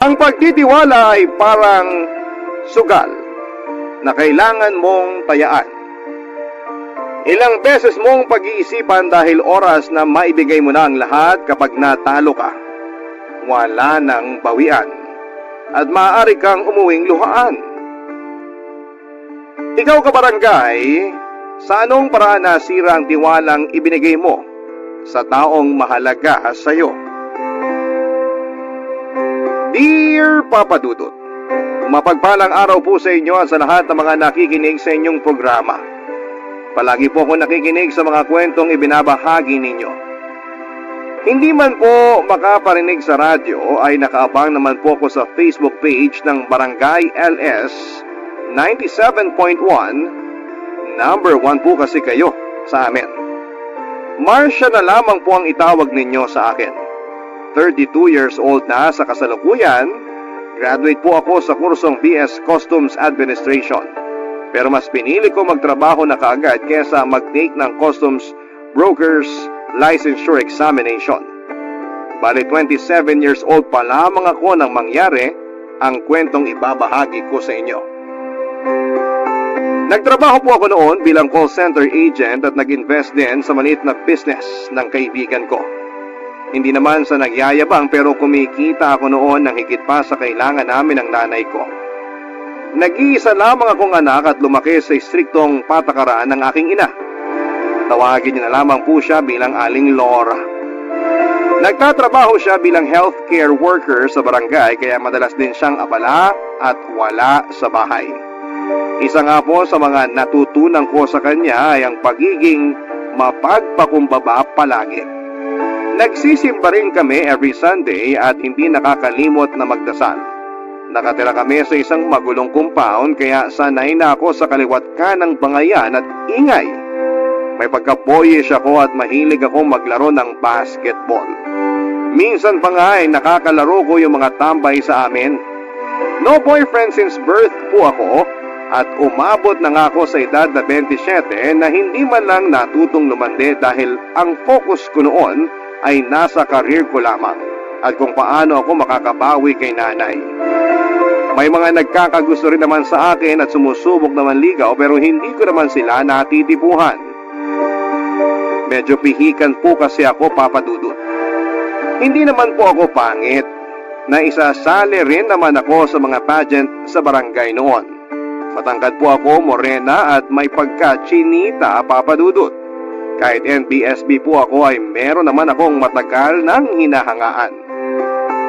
Ang pagtitiwala ay parang sugal na kailangan mong tayaan. Ilang beses mong pag-iisipan dahil oras na maibigay mo na ang lahat kapag natalo ka. Wala nang bawian at maaari kang umuwing luhaan. Ikaw kabarangay, sa anong paraan nasira ang tiwalang ibinigay mo sa taong mahalaga sa iyo? Dear Papa Dudut, mapagpalang araw po sa inyo at sa lahat ng mga nakikinig sa inyong programa. Palagi po ako nakikinig sa mga kwentong ibinabahagi ninyo. Hindi man po makaparinig sa radyo ay nakaabang naman po ako sa Facebook page ng Barangay LS 97.1. Number 1 po kasi kayo sa amin. Marcia na lamang po ang itawag ninyo sa akin. 32 years old na sa kasalukuyan, graduate po ako sa kursong BS Customs Administration. Pero mas pinili ko magtrabaho na kaagad kesa mag-take ng Customs Brokers Licensure Examination. Bali 27 years old pa lamang ako nang mangyari ang kwentong ibabahagi ko sa inyo. Nagtrabaho po ako noon bilang call center agent at nag-invest din sa maliit na business ng kaibigan ko. Hindi naman sa nagyayabang pero kumikita ako noon ng higit pa sa kailangan namin ng nanay ko. Nag-iisa lamang akong anak at lumaki sa istriktong patakaran ng aking ina. Tawagin niyo na lamang po siya bilang Aling Laura. Nagtatrabaho siya bilang healthcare worker sa barangay kaya madalas din siyang abala at wala sa bahay. Isa nga po sa mga natutunan ko sa kanya ay ang pagiging mapagpakumbaba palagi. Nagsisimba rin kami every Sunday at hindi nakakalimot na magdasal. Nakatira kami sa isang magulong compound kaya sanay na ako sa kaliwat kanang bangayan at ingay. May pagka-boyish ako at mahilig ako maglaro ng basketball. Minsan pa nga ay nakakalaro ko yung mga tambay sa amin. No boyfriend since birth po ako at umabot na nga ako sa edad na 27 na hindi man lang natutong lumande dahil ang focus ko noon ay nasa career ko lamang at kung paano ako makakabawi kay nanay. May mga nagkakagusto rin naman sa akin at sumusubok naman ligaw pero hindi ko naman sila natitipuhan. Medyo pihikan po kasi ako, Papa Dudut. Hindi naman po ako pangit. Naisasali rin naman ako sa mga pageant sa barangay noon. Matangkad po ako, morena at may pagka-chinita, Papa Dudut. Kahit NBSB po ako ay meron naman akong matagal ng hinahangaan.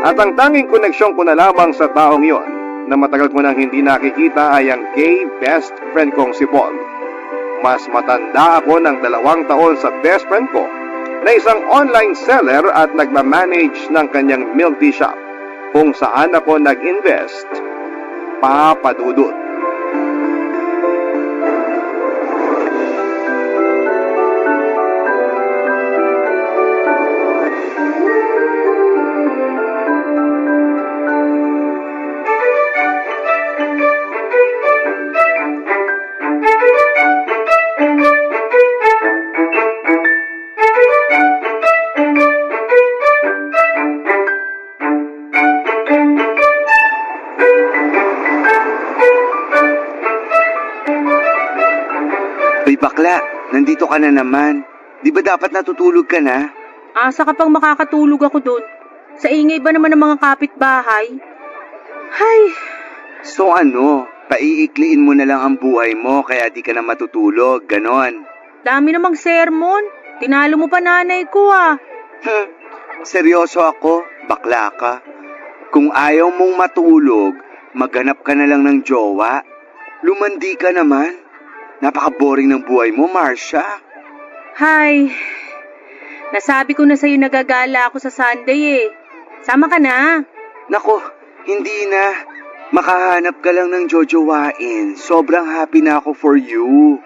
At ang tanging koneksyon ko na lamang sa taong yon na matagal ko nang hindi nakikita ay ang gay best friend kong si Paul. Mas matanda ako ng 2 taon sa best friend ko na isang online seller at nagmamanage ng kanyang milk tea shop kung saan ako nag-invest, Papa Dudut. Bakla, nandito ka na naman. Di ba dapat natutulog ka na? Asa ka pang makakatulog ako doon? Sa ingay ba naman ng mga kapitbahay? Hay! So ano, paiikliin mo na lang ang buhay mo kaya di ka na matutulog, ganon. Dami namang sermon. Tinalo mo pa nanay ko ah. Seryoso ako, bakla ka. Kung ayaw mong matulog, maghanap ka na lang ng jowa. Lumandi ka naman. Napaka-boring ng buhay mo, Marcia. Hay! Nasabi ko na sa'yo nagagala ako sa Sunday eh. Sama ka na. Nako, hindi na. Makahanap ka lang ng jojowain. Sobrang happy na ako for you.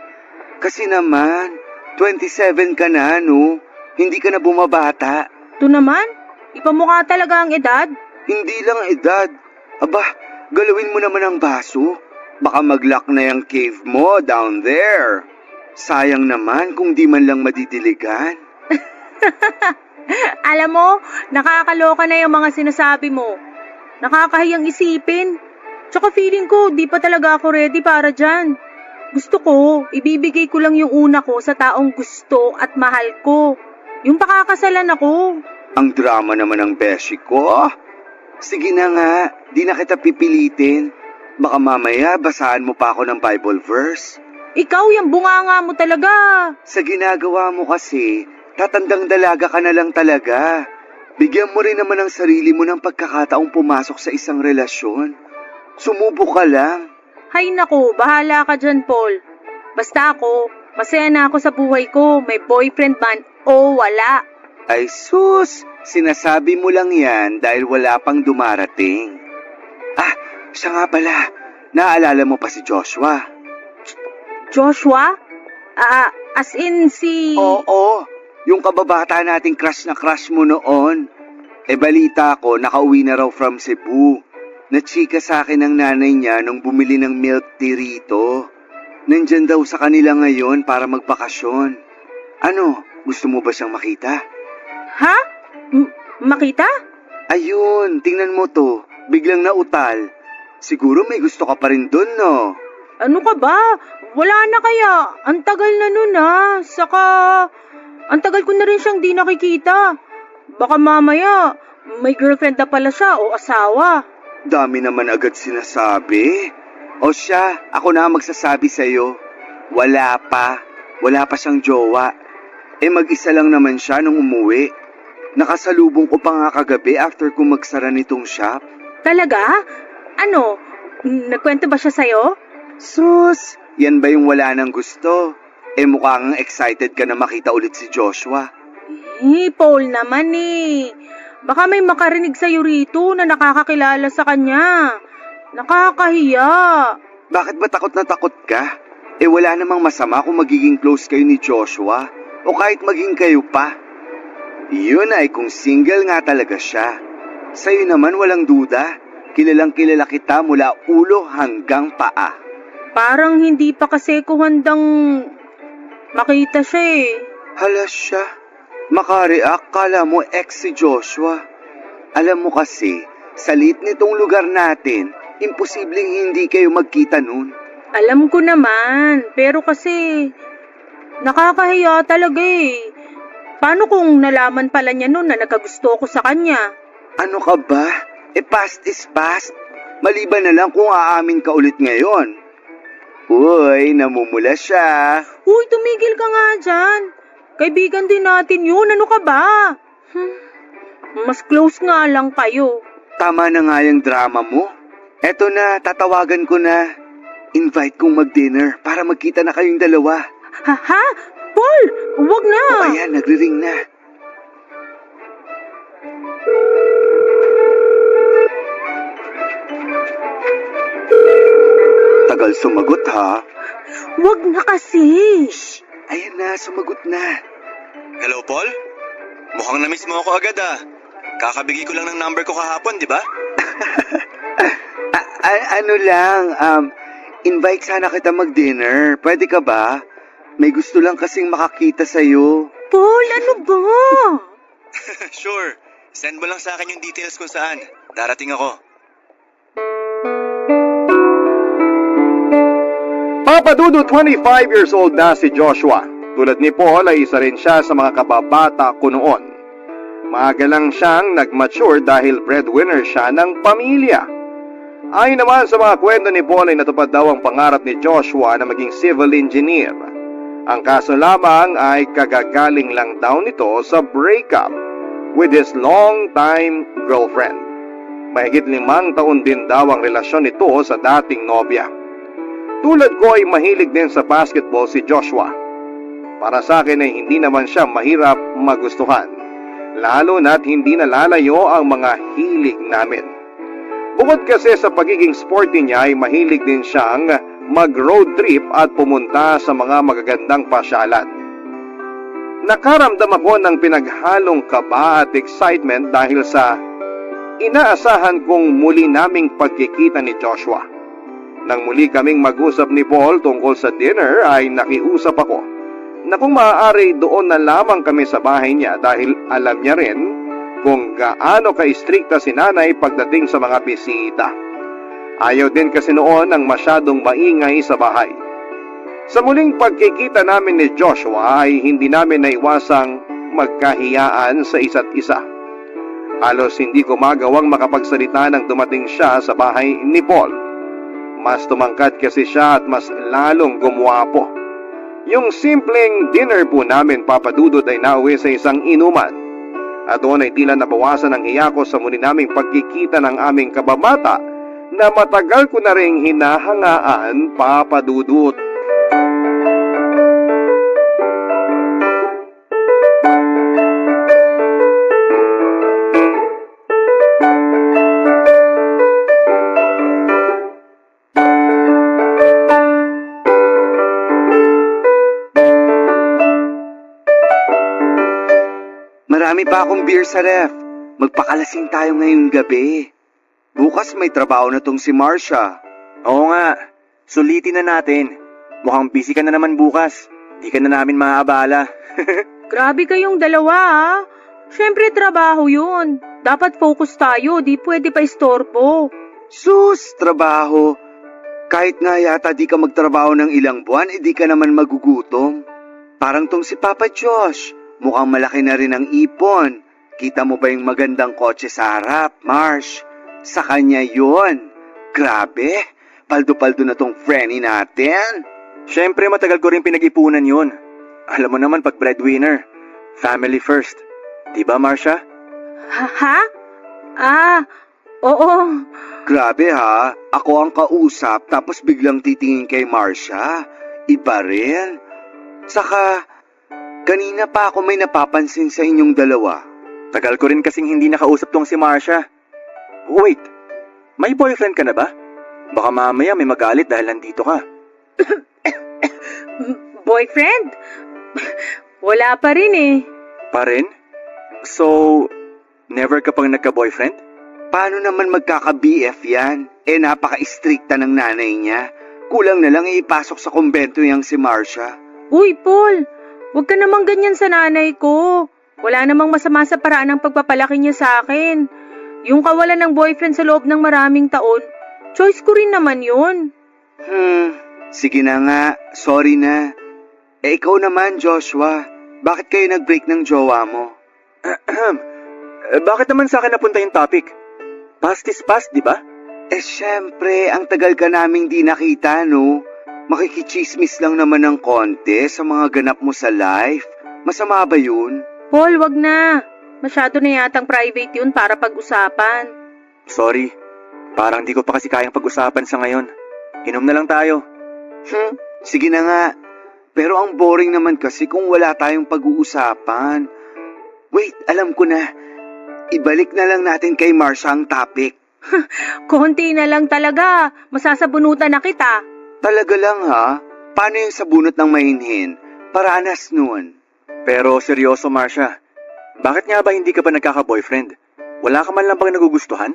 Kasi naman, 27 ka na, no? Hindi ka na bumabata. Ito naman, ipamukha talaga ang edad. Hindi lang edad. Aba, galawin mo naman ang baso. Baka mag-lock na yung cave mo down there. Sayang naman kung di man lang madidiligan. Alam mo, nakakaloka na yung mga sinasabi mo. Nakakahiyang isipin. Tsaka feeling ko, di pa talaga ako ready para dyan. Gusto ko, ibibigay ko lang yung una ko sa taong gusto at mahal ko. Yung pakakasalan ako. Ang drama naman ng beshi ko. Sige na nga, di na kita pipilitin. Baka mamaya basahan mo pa ako ng Bible verse. Ikaw, yung bunganga mo talaga. Sa ginagawa mo kasi, tatandang dalaga ka na lang talaga. Bigyan mo rin naman ang sarili mo ng pagkakataong pumasok sa isang relasyon. Sumubok ka lang. Hay nako, bahala ka dyan, Paul. Basta ako, masaya na ako sa buhay ko. May boyfriend man o wala. Ay sus, sinasabi mo lang yan dahil wala pang dumarating. Ah, siya nga pala, naalala mo pa si Joshua? Joshua? As in si... Oo, yung kababata nating crush na crush mo noon. Balita ko, nakauwi na raw from Cebu. Nachika sa akin ng nanay niya nung bumili ng milk tea rito. Nandyan daw sa kanila ngayon para magbakasyon. Ano, gusto mo ba siyang makita? Ha? Makita? Ayun, tingnan mo to. Biglang nautal. Siguro may gusto ka pa rin dun, no? Ano ka ba? Wala na kaya. Ang tagal na nun Saka, ang tagal ko na rin siyang di nakikita. Baka mamaya, may girlfriend na pala siya o asawa. Dami naman agad sinasabi. O siya, ako na ang magsasabi sa'yo. Wala pa. Wala pa siyang jowa. Mag-isa lang naman siya nung umuwi. Nakasalubong ko pa nga kagabi after ko magsara nitong shop. Talaga? Ano? Nagkwento ba siya sa'yo? Sus, yan ba yung wala nang gusto? Mukhang excited ka na makita ulit si Joshua. Paul naman Baka may makarinig sa'yo rito na nakakakilala sa kanya. Nakakahiya. Bakit ba takot na takot ka? Wala namang masama kung magiging close kayo ni Joshua o kahit maging kayo pa. Yun ay kung single nga talaga siya. Sa'yo naman walang duda. Kilalang kilala kita mula ulo hanggang paa. Parang hindi pa kasi ko handang makita siya Hala siya. Makareact, kala mo ex si Joshua. Alam mo kasi, sa liit nitong lugar natin, imposibleng hindi kayo magkita nun. Alam ko naman, pero kasi nakakahiya talaga Paano kung nalaman pala niya nun na nagkagusto ko sa kanya? Ano ka ba? Past is past. Maliban na lang kung aamin ka ulit ngayon. Uy, namumula siya. Uy, tumigil ka nga dyan. Kaibigan din natin yun. Ano ka ba? Mas close nga lang kayo. Tama na nga yung drama mo. Eto na, tatawagan ko na. Invite kong mag-dinner para magkita na kayong dalawa. Ha? Paul, wag na. Ayan, nagri-ring na. Tagal sumagot ha. Wag na kasi. Shh, ayan na, sumagot na. Hello, Paul? Mukhang na-miss mo ako agad Kakabigay ko lang ng number ko kahapon, di ba? Ano lang, invite sana kita mag-dinner. Pwede ka ba? May gusto lang kasing makakita sa'yo. Paul, ano ba? Sure. Send mo lang sa akin yung details kung saan. Darating ako. Papadudo 25 years old na si Joshua. Tulad ni Paul ay isa rin siya sa mga kababata ko noon. Maaga lang siyang nag-mature dahil breadwinner siya ng pamilya. Ayon naman sa mga kwento ni Paul ay natupad daw ang pangarap ni Joshua na maging civil engineer. Ang kaso lamang ay kagagaling lang daw nito sa breakup with his long-time girlfriend. Mahigit 5 taon din daw ang relasyon nito sa dating nobya. Tulad ko ay mahilig din sa basketball si Joshua. Para sa akin ay hindi naman siya mahirap magustuhan, lalo na't hindi nalalayo ang mga hilig namin. Bukod kasi sa pagiging sporty niya ay mahilig din siyang mag-road trip at pumunta sa mga magagandang pasyalan. Nakaramdam ako ng pinaghalong kaba at excitement dahil sa inaasahan kong muli naming pagkikita ni Joshua. Nang muli kaming mag-usap ni Paul tungkol sa dinner ay nakiusap ako na kung maaari doon na lamang kami sa bahay niya dahil alam niya rin kung gaano ka-istrikta si nanay pagdating sa mga bisita. Ayaw din kasi noon ng masyadong maingay sa bahay. Sa muling pagkikita namin ni Joshua ay hindi namin naiwasang magkahiyaan sa isa't isa. Halos hindi ko magawang makapagsalita nang dumating siya sa bahay ni Paul. Mas tumangkad kasi siya at mas lalong gumwapo. Yung simpleng dinner po namin, Papa Dudut, ay nauwi sa isang inuman. At doon ay tila nabawasan ang hiya ko sa muli naming pagkikita ng aming kababata na matagal ko na ring hinahangaan, Papa Dudut. Marami pa akong beer sa ref. Magpakalasing tayo ngayong gabi. Bukas may trabaho na tong si Marcia. Oo nga, sulitin na natin. Mukhang busy ka na naman bukas. Di ka na namin maaabala. Grabe kayong dalawa ah. Siyempre trabaho yun. Dapat focus tayo, di pwede pa istorbo. Sus, trabaho. Kahit nga yata di ka magtrabaho ng ilang buwan, di ka naman magugutom. Parang tong si Papa Josh. Mukhang malaki na rin ang ipon. Kita mo ba yung magandang kotse sa harap, Marsh? Sa kanya yun. Grabe, paldo-paldo na tong Frenny natin. Siyempre matagal ko rin pinag-ipunan yun. Alam mo naman pag breadwinner, family first. Diba, Marcia? Ha? Oo. Grabe ha, ako ang kausap tapos biglang titingin kay Marcia. Iba rin. Saka, kanina pa ako may napapansin sa inyong dalawa. Tagal ko rin kasing hindi nakausap tong si Marcia. Wait, may boyfriend ka na ba? Baka mamaya may magalit dahil nandito ka. Boyfriend? Wala pa rin eh. Pa rin? So, never ka pang nagka-boyfriend? Paano naman magkaka-BF yan? Napaka-istrikta ng nanay niya. Kulang na lang ipasok sa kumbento yang si Marcia. Uy, Paul, huwag ka namang ganyan sa nanay ko. Wala namang masama sa paraan ng pagpapalaki niya sa akin. Yung kawalan ng boyfriend sa loob ng maraming taon, choice ko rin naman yun. Sige na nga, sorry na. Ikaw naman, Joshua, bakit kayo nag-break ng jowa mo? Bakit naman sa akin napunta yung topic? Past is past, di ba? Syempre, ang tagal ka naming di nakita, no? Makikichismis lang naman ng konti sa mga ganap mo sa life. Masama ba yun? Paul, wag na. Masyado na yatang private yun para pag-usapan. Sorry, parang di ko pa kasi kayang pag-usapan sa ngayon. Inom na lang tayo. Sige na nga. Pero ang boring naman kasi kung wala tayong pag-uusapan. Wait, alam ko na. Ibalik na lang natin kay Marcia ang topic. Konti na lang talaga. Masasabunutan na kita. Talaga lang ha? Paano yung sabunot ng mahinhin? Paranas nun. Pero seryoso, Marcia. Bakit nga ba hindi ka pa nagkaka-boyfriend? Wala ka man lang bang nagugustuhan?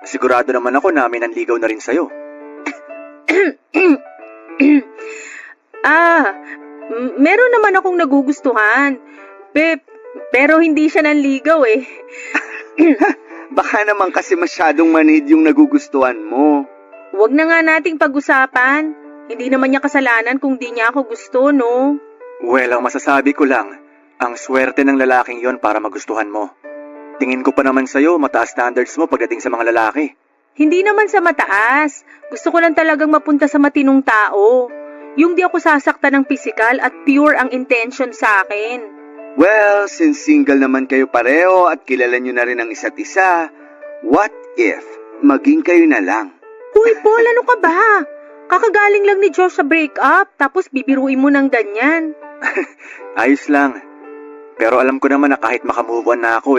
Sigurado naman ako na may nanligaw na rin sa'yo. Meron naman akong nagugustuhan. Pero hindi siya nanligaw eh. Baka naman kasi masyadong manhid yung nagugustuhan mo. Huwag na nga nating pag-usapan. Hindi naman niya kasalanan kung di niya ako gusto, no? Well, ang masasabi ko lang, ang swerte ng lalaking yon para magustuhan mo. Tingin ko pa naman sa'yo, mataas standards mo pagdating sa mga lalaki. Hindi naman sa mataas. Gusto ko lang talagang mapunta sa matinong tao. Yung di ako sasaktan ng pisikal at pure ang intention sa akin. Well, since single naman kayo pareho at kilala nyo na rin ang isa't isa, what if maging kayo na lang? Uy, Paul, ano ka ba? Kakagaling lang ni Josh sa breakup, tapos bibiruin mo ng ganyan. Ayos lang. Pero alam ko naman na kahit makamove on na ako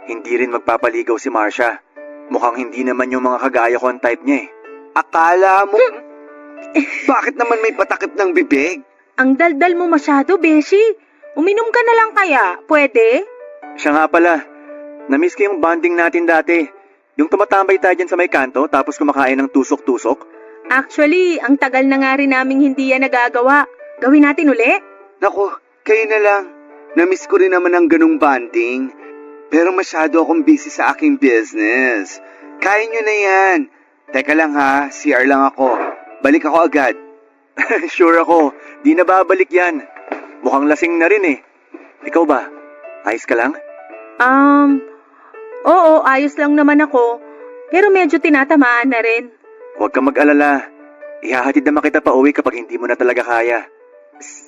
hindi rin magpapaligaw si Marcia. Mukhang hindi naman yung mga kagaya ko ang type niya Akala mo? Bakit naman may patakip ng bibig? Ang daldal mo masyado, Beshi. Uminom ka na lang kaya, pwede? Siya nga pala, na-miss ko yung bonding natin dati. Yung tumatambay tayo dyan sa may kanto tapos kumakain ng tusok-tusok. Actually, ang tagal na nga rin naming hindi yan nagagawa. Gawin natin uli? Naku, kayo na lang. Na-miss ko rin naman ang ganung bonding. Pero masyado akong busy sa aking business. Kaya nyo na yan. Teka lang ha, CR lang ako. Balik ako agad. Sure ako, di na babalik yan. Mukhang lasing na rin eh. Ikaw ba? Ayos ka lang? Oo, ayos lang naman ako. Pero medyo tinatamaan na rin. Huwag kang mag-alala. Ihahatid naman kita pa uwi kapag hindi mo na talaga kaya.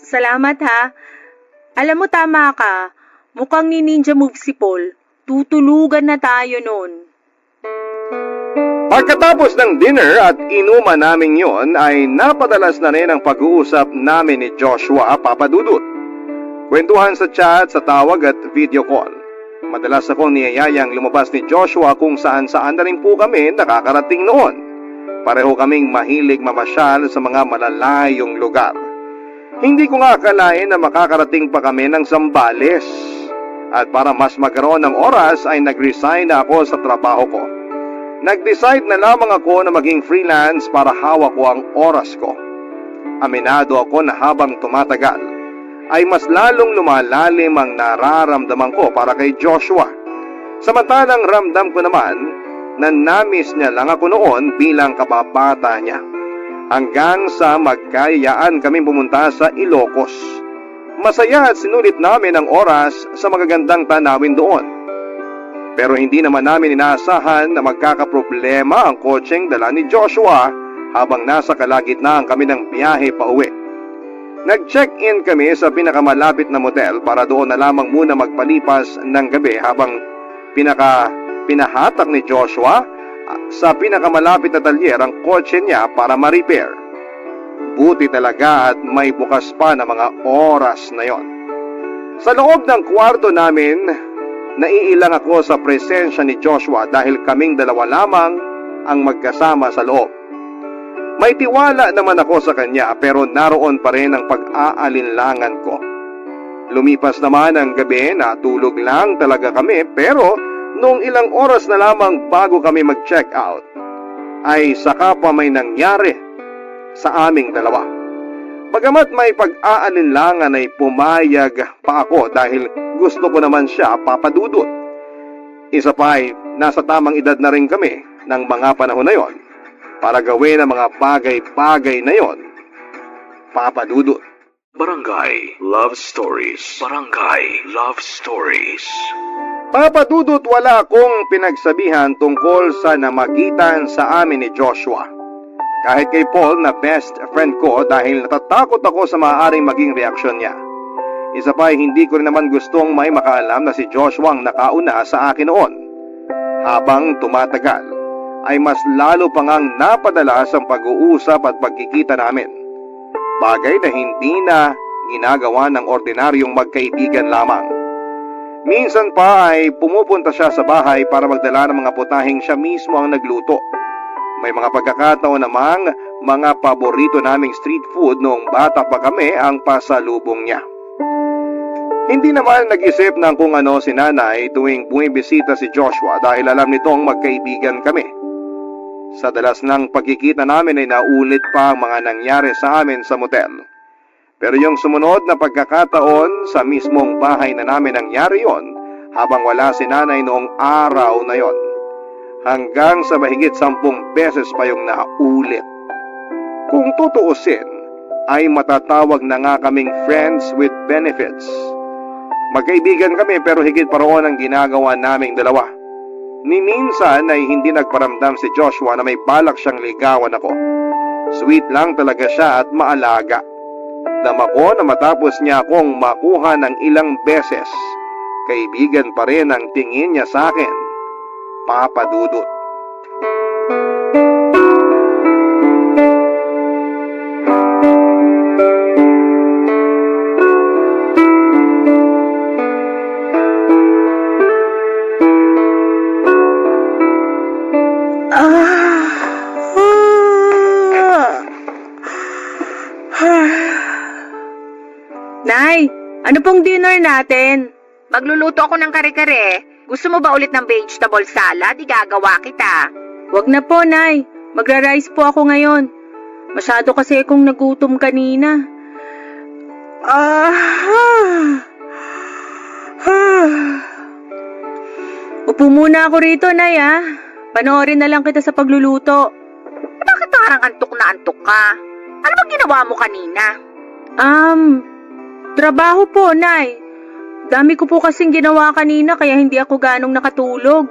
Salamat ha. Alam mo, tama ka. Mukhang ni Ninja Move si Paul. Tutulugan na tayo nun. Pagkatapos ng dinner at inuman namin yon ay napadalas na rin ang pag-uusap namin ni Joshua Papadudut. Kwentuhan sa chat, sa tawag at video call. Madalas akong niyayayang lumabas ni Joshua kung saan-saan na rin po kami nakakarating noon. Pareho kaming mahilig mamasyal sa mga malalayong lugar. Hindi ko nga akalain na makakarating pa kami ng Zambales. At para mas magkaroon ng oras ay nag-resign na ako sa trabaho ko. Nag-decide na lamang ako na maging freelance para hawak ko ang oras ko. Aminado ako na habang tumatagal, ay mas lalong lumalalim ang nararamdaman ko para kay Joshua. Samantalang ramdam ko naman na namiss niya lang ako noon bilang kababata niya. Hanggang sa magkayaan kami pumunta sa Ilocos. Masaya at sinulit namin ang oras sa magagandang tanawin doon. Pero hindi naman namin inaasahan na magkakaproblema ang kotseng dala ni Joshua habang nasa kalagitnaan kami ng biyahe pa uwi. Nag-check-in kami sa pinakamalapit na motel para doon na lamang muna magpalipas ng gabi habang pinahatak ni Joshua sa pinakamalapit na talyer ang kotse niya para ma-repair. Buti talaga at may bukas pa na mga oras na yon. Sa loob ng kwarto namin, naiilang ako sa presensya ni Joshua dahil kaming dalawa lamang ang magkasama sa loob. May tiwala naman ako sa kanya pero naroon pa rin ang pag-aalinlangan ko. Lumipas naman ang gabi, natulog lang talaga kami pero noong ilang oras na lamang bago kami mag-check out, ay saka pa may nangyari sa aming dalawa. Bagamat may pag-aalinlangan ay pumayag pa ako dahil gusto ko naman siya papadudot. Isa pa ay nasa tamang edad na rin kami ng mga panahon na yon para gawin ang mga bagay-bagay na yon, papadudot. Barangay Love Stories. Barangay Love Stories. Papadudot, wala akong pinagsabihan tungkol sa namagitan sa amin ni Joshua. Kahit kay Paul na best friend ko dahil natatakot ako sa maaaring maging reaksyon niya. Isa pa ay hindi ko rin naman gustong may makaalam na si Joshua ang nakauna sa akin noon. Habang tumatagal, ay mas lalo pang ang napadalas ang pag-uusap at pagkikita namin. Bagay na hindi na ginagawa ng ordinaryong magkaibigan lamang. Minsan pa ay pumupunta siya sa bahay para magdala ng mga putahing siya mismo ang nagluto. May mga pagkakataon namang mga paborito naming street food noong bata pa kami ang pasalubong niya. Hindi naman nag-isip ng kung ano si nanay tuwing bumibisita si Joshua dahil alam nitong magkaibigan kami. Sa dalas ng pagkikita namin ay naulit pa ang mga nangyari sa amin sa motel. Pero yung sumunod na pagkakataon sa mismong bahay na namin nangyari yon habang wala si nanay noong araw na yon. Hanggang sa mahigit 10 beses pa yung naulit. Kung tutuusin, ay matatawag na nga kaming friends with benefits. Magkaibigan kami pero higit pa roon ang ginagawa naming dalawa. Ni minsan ay hindi nagparamdam si Joshua na may balak siyang ligawan ako. Sweet lang talaga siya at maalaga. Dama ko na matapos niya akong makuha ng ilang beses, kaibigan pa rin ang tingin niya sa akin. Papadudot. Nay, ano pong dinner natin? Magluluto ako ng kare-kare. Gusto mo ba ulit ng vegetable salad? Igagawa kita. Wag na po, Nay. Magra-rice po ako ngayon. Masyado kasi akong nagutom kanina. Upo muna ako rito, Nay, ah. Panoorin na lang kita sa pagluluto. Bakit parang antok na antok ka? Ano bang ginawa mo kanina? Trabaho po, Nay. Dami ko po kasing ginawa kanina kaya hindi ako ganong nakatulog.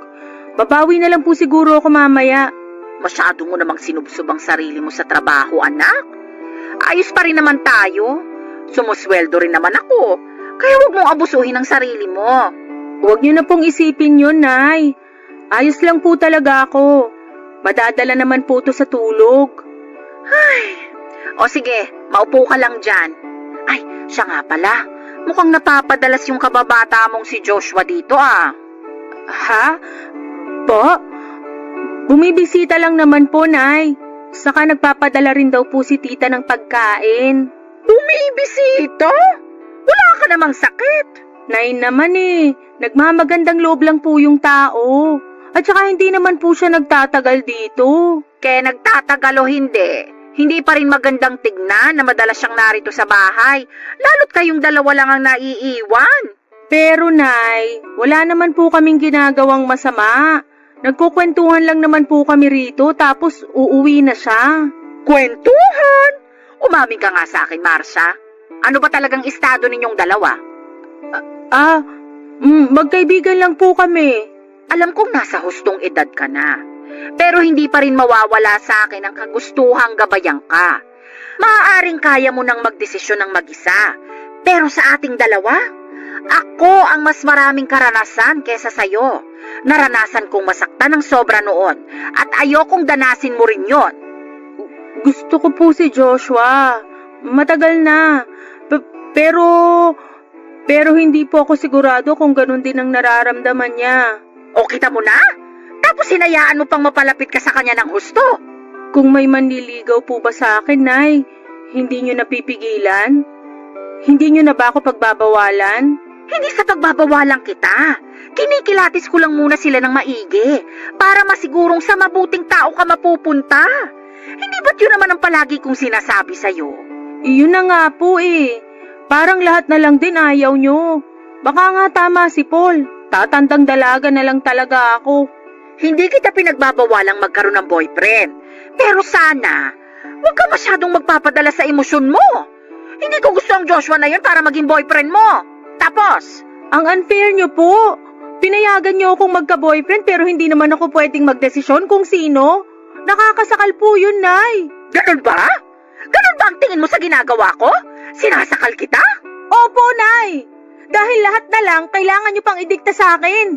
Babawi na lang po siguro ako mamaya. Masyado mo namang sinubsob ang sarili mo sa trabaho, anak. Ayos pa rin naman tayo. Sumusweldo rin naman ako. Kaya huwag mong abusuhin ang sarili mo. Huwag niyo na pong isipin yun, Nay. Ayos lang po talaga ako. Madadala naman po to sa tulog. O sige, maupo ka lang dyan. Ay, siya nga pala. Mukhang napapadalas yung kababata mong si Joshua dito ah. Ha? Po? Bumibisita lang naman po, Nay. Saka nagpapadala rin daw po si tita ng pagkain. Bumibisita? Wala ka namang sakit. Nay naman eh, nagmamagandang loob lang po yung tao. At saka hindi naman po siya nagtatagal dito. Kaya nagtatagal o hindi pa rin magandang tignan na madalas siyang narito sa bahay. Lalo't kayong dalawa lang ang naiiwan. Pero Nay, wala naman po kaming ginagawang masama. Nagkukwentuhan lang naman po kami rito tapos uuwi na siya. Kwentuhan? Umamin ka nga sa akin, Marsha. Ano ba talagang estado ninyong dalawa? Magkaibigan lang po kami. Alam kong nasa hustong edad ka na. Pero hindi pa rin mawawala sa akin ang kagustuhang gabayan ka. Maaaring kaya mo nang magdesisyon ng mag-isa. Pero sa ating dalawa, ako ang mas maraming karanasan kesa sa'yo. Naranasan kong masaktan ng sobra noon at ayokong danasin mo rin yon. Gusto ko po si Joshua. Matagal na. Pero hindi po ako sigurado kung ganun din ang nararamdaman niya. O kita mo na? Tapos hinayaan mo pang mapalapit ka sa kanya ng husto. Kung may manliligaw po ba sa akin, Nay, hindi niyo napipigilan? Hindi niyo na ba ako pagbabawalan? Hindi sa pagbabawalan kita. Kinikilatis ko lang muna sila ng maigi para masigurong sa mabuting tao ka mapupunta. Hindi ba't yun naman ang palagi kong sinasabi sa'yo? Iyon na nga po eh. Parang lahat na lang din ayaw nyo. Baka nga tama si Paul. Tatandang dalaga na lang talaga ako. Hindi kita pinagbabawalang magkaroon ng boyfriend. Pero sana, huwag ka masyadong magpapadala sa emosyon mo. Hindi ko gusto ang Joshua na yun para maging boyfriend mo. Tapos, ang unfair nyo po. Pinayagan nyo akong magka-boyfriend pero hindi naman ako pwedeng magdesisyon kung sino. Nakakasakal po yun, Nay. ganun ba? Ganun ba ang tingin mo sa ginagawa ko? Sinasakal kita? Opo, Nay. Dahil lahat na lang, kailangan nyo pang idikta sa akin.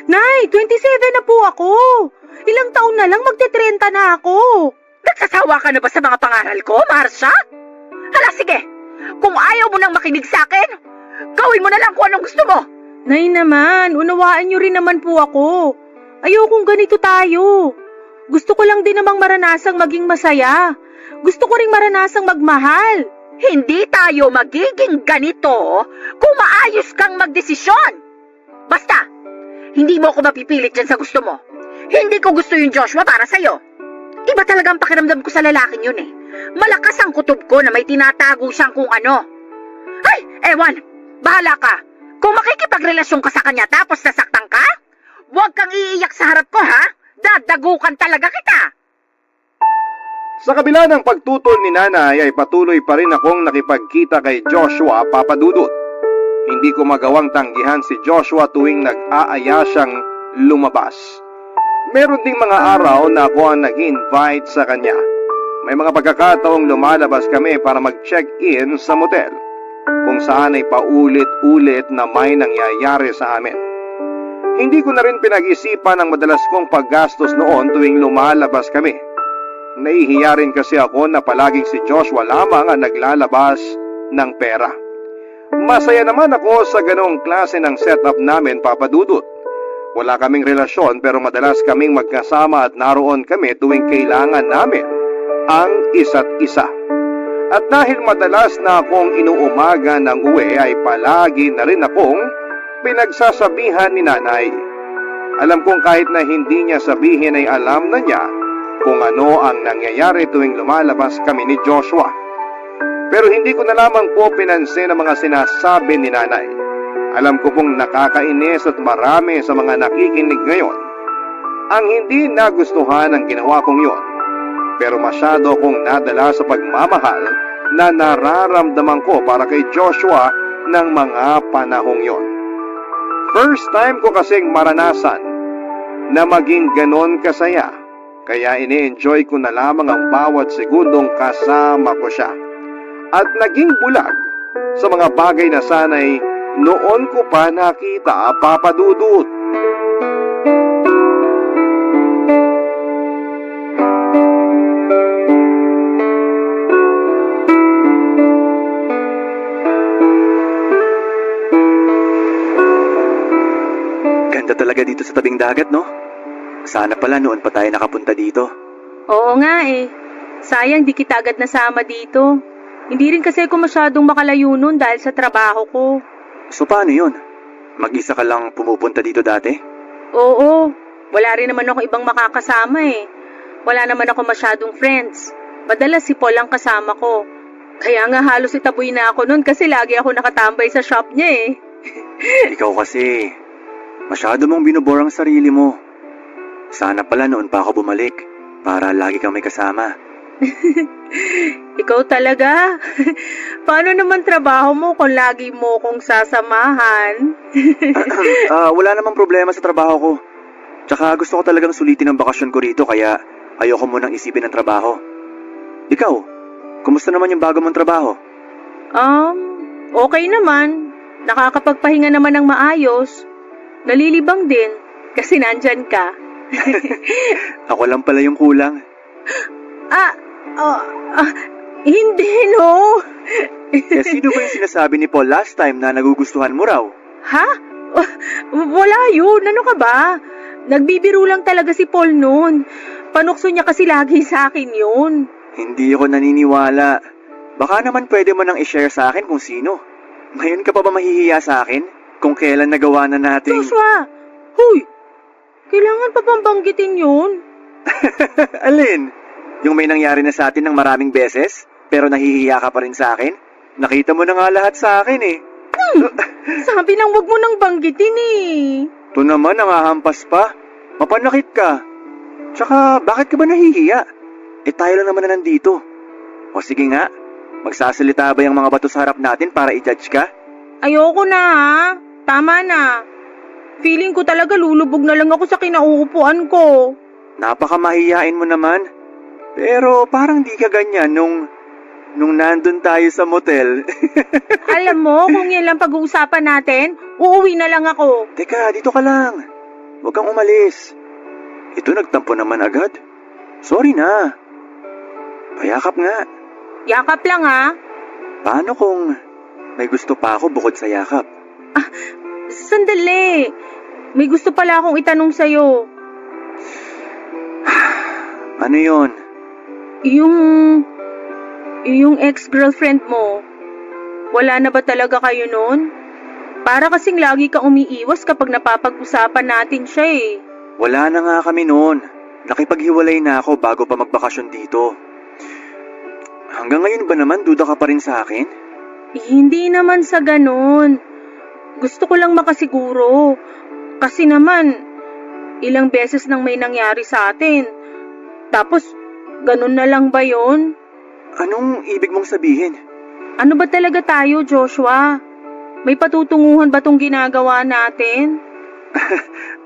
Nay, 27 na po ako. Ilang taon na lang magte-30 na ako. Nagsasawa ka na ba sa mga pangaral ko, Marsha? Hala, sige. Kung ayaw mo nang makinig sa akin, gawin mo na lang kung anong gusto mo. Nay naman, unawaan nyo rin naman po ako. Ayokong ganito tayo. Gusto ko lang din namang maranasang maging masaya. Gusto ko ring maranasang magmahal. Hindi tayo magiging ganito kung maayos kang magdesisyon. Basta, hindi mo ako mapipilit dyan sa gusto mo. Hindi ko gusto yung Joshua para sa'yo. Iba talagang pakiramdam ko sa lalaking yun eh. Malakas ang kutob ko na may tinatago siyang kung ano. Ay, ewan, bahala ka. Kung makikipagrelasyon ka sa kanya tapos nasaktan ka, huwag kang iiyak sa harap ko ha. Dadagukan talaga kita. Sa kabila ng pagtutol ni nanay ay patuloy pa rin akong nakipagkita kay Joshua Papadudut. Hindi ko magawang tanggihan si Joshua tuwing nag-aaya siyang lumabas. Meron ding mga araw na ako ang nag-invite sa kanya. May mga pagkakataong lumalabas kami para mag-check-in sa motel, kung saan ay paulit-ulit na may nangyayari sa amin. Hindi ko na rin pinag-isipan ang madalas kong paggastos noon tuwing lumalabas kami. Nahihiya rin kasi ako na palaging si Joshua lamang ang naglalabas ng pera. Masaya naman ako sa ganong klase ng setup namin, Papadudut. Wala kaming relasyon pero madalas kaming magkasama at naroon kami tuwing kailangan namin ang isa't isa. At dahil madalas na akong inuumaga ng uwi ay palagi na rin akong pinagsasabihan ni nanay. Alam kong kahit na hindi niya sabihin ay alam na niya kung ano ang nangyayari tuwing lumalabas kami ni Joshua. Pero hindi ko na lamang po pinansin ang mga sinasabi ni nanay. Alam ko pong nakakainis at marami sa mga nakikinig ngayon ang hindi nagustuhan ang ginawa kong yon. Pero masyado akong nadala sa pagmamahal na nararamdaman ko para kay Joshua ng mga panahong yon. First time ko kasing maranasan na maging ganon kasaya, kaya ini-enjoy ko na lamang ang bawat segundong kasama ko siya. At naging bulag sa mga bagay na sana'y noon ko pa nakita, Papa Dudut. Ganda talaga dito sa tabing dagat, no? Sana pala noon pa tayo nakapunta dito. Oo nga eh. Sayang di kita agad nasama dito. Hindi rin kasi ako masyadong makalayo nun dahil sa trabaho ko. So paano yun? Mag-isa ka lang pumupunta dito dati? Oo, wala rin naman ako ibang makakasama eh. Wala naman ako masyadong friends. Madalas si Paul ang kasama ko. Kaya nga halos itaboy na ako nun kasi lagi ako nakatambay sa shop niya eh. Ikaw kasi, masyado mong binubor ang sarili mo. Sana pala noon pa ako bumalik para lagi kang may kasama. Ikaw talaga? Paano naman trabaho mo kung lagi mo kong sasamahan? Wala namang problema sa trabaho ko. Tsaka gusto ko talagang sulitin ang bakasyon ko rito kaya ayoko munang isipin ang trabaho. Ikaw, kumusta naman yung bago mong trabaho? Okay naman. Nakakapagpahinga naman ng maayos. Nalilibang din kasi nandyan ka. Ako lang pala yung kulang. Hindi no. Kaya sino ba yung sinasabi ni Paul last time na nagugustuhan mo raw? Ha? Wala yun. Ano ka ba? Nagbibiro lang talaga si Paul noon. Panukso niya kasi lagi sa akin yun. Hindi ako naniniwala. Baka naman pwede mo nang i-share sa akin kung sino. Ngayon ka pa ba mahihiya sa akin? Kung kailan nagawa na natin... Joshua! Huy! Kailangan pa bang banggitin yun? Alin? Yung may nangyari na sa atin ng maraming beses, pero nahihiya ka pa rin sa akin? Nakita mo na nga lahat sa akin eh. Sabi lang wag mo nang banggitin eh. Ito naman, nangahampas pa. Mapanakit ka. Tsaka, bakit ka ba nahihiya? Eh tayo lang naman na nandito. O sige nga, magsasalita ba yung mga bato sa harap natin para i-judge ka? Ayoko na ha. Tama na. Feeling ko talaga lulubog na lang ako sa kinauupuan ko. Napakamahiyain mo naman. Pero parang di ka ganyan nung nandun tayo sa motel. Alam mo, kung yan lang pag-uusapan natin, uuwi na lang ako. Teka, dito ka lang. Huwag kang umalis. Ito nagtampo naman agad. Sorry na. Payakap nga. Yakap lang ha. Paano kung may gusto pa ako bukod sa yakap? Sandali. May gusto pala akong itanong sa'yo. Ano yon? Yung ex-girlfriend mo, wala na ba talaga kayo noon? Para kasing lagi kang umiiwas kapag napapag-usapan natin siya eh. Wala na nga kami noon. Nakipaghiwalay na ako bago pa magbakasyon dito. Hanggang ngayon ba naman duda ka pa rin sa akin? Hindi naman sa ganun. Gusto ko lang makasiguro. Kasi naman, ilang beses nang may nangyari sa atin. Tapos, ganun na lang ba yon? Anong ibig mong sabihin? Ano ba talaga tayo, Joshua? May patutunguhan ba tong ginagawa natin?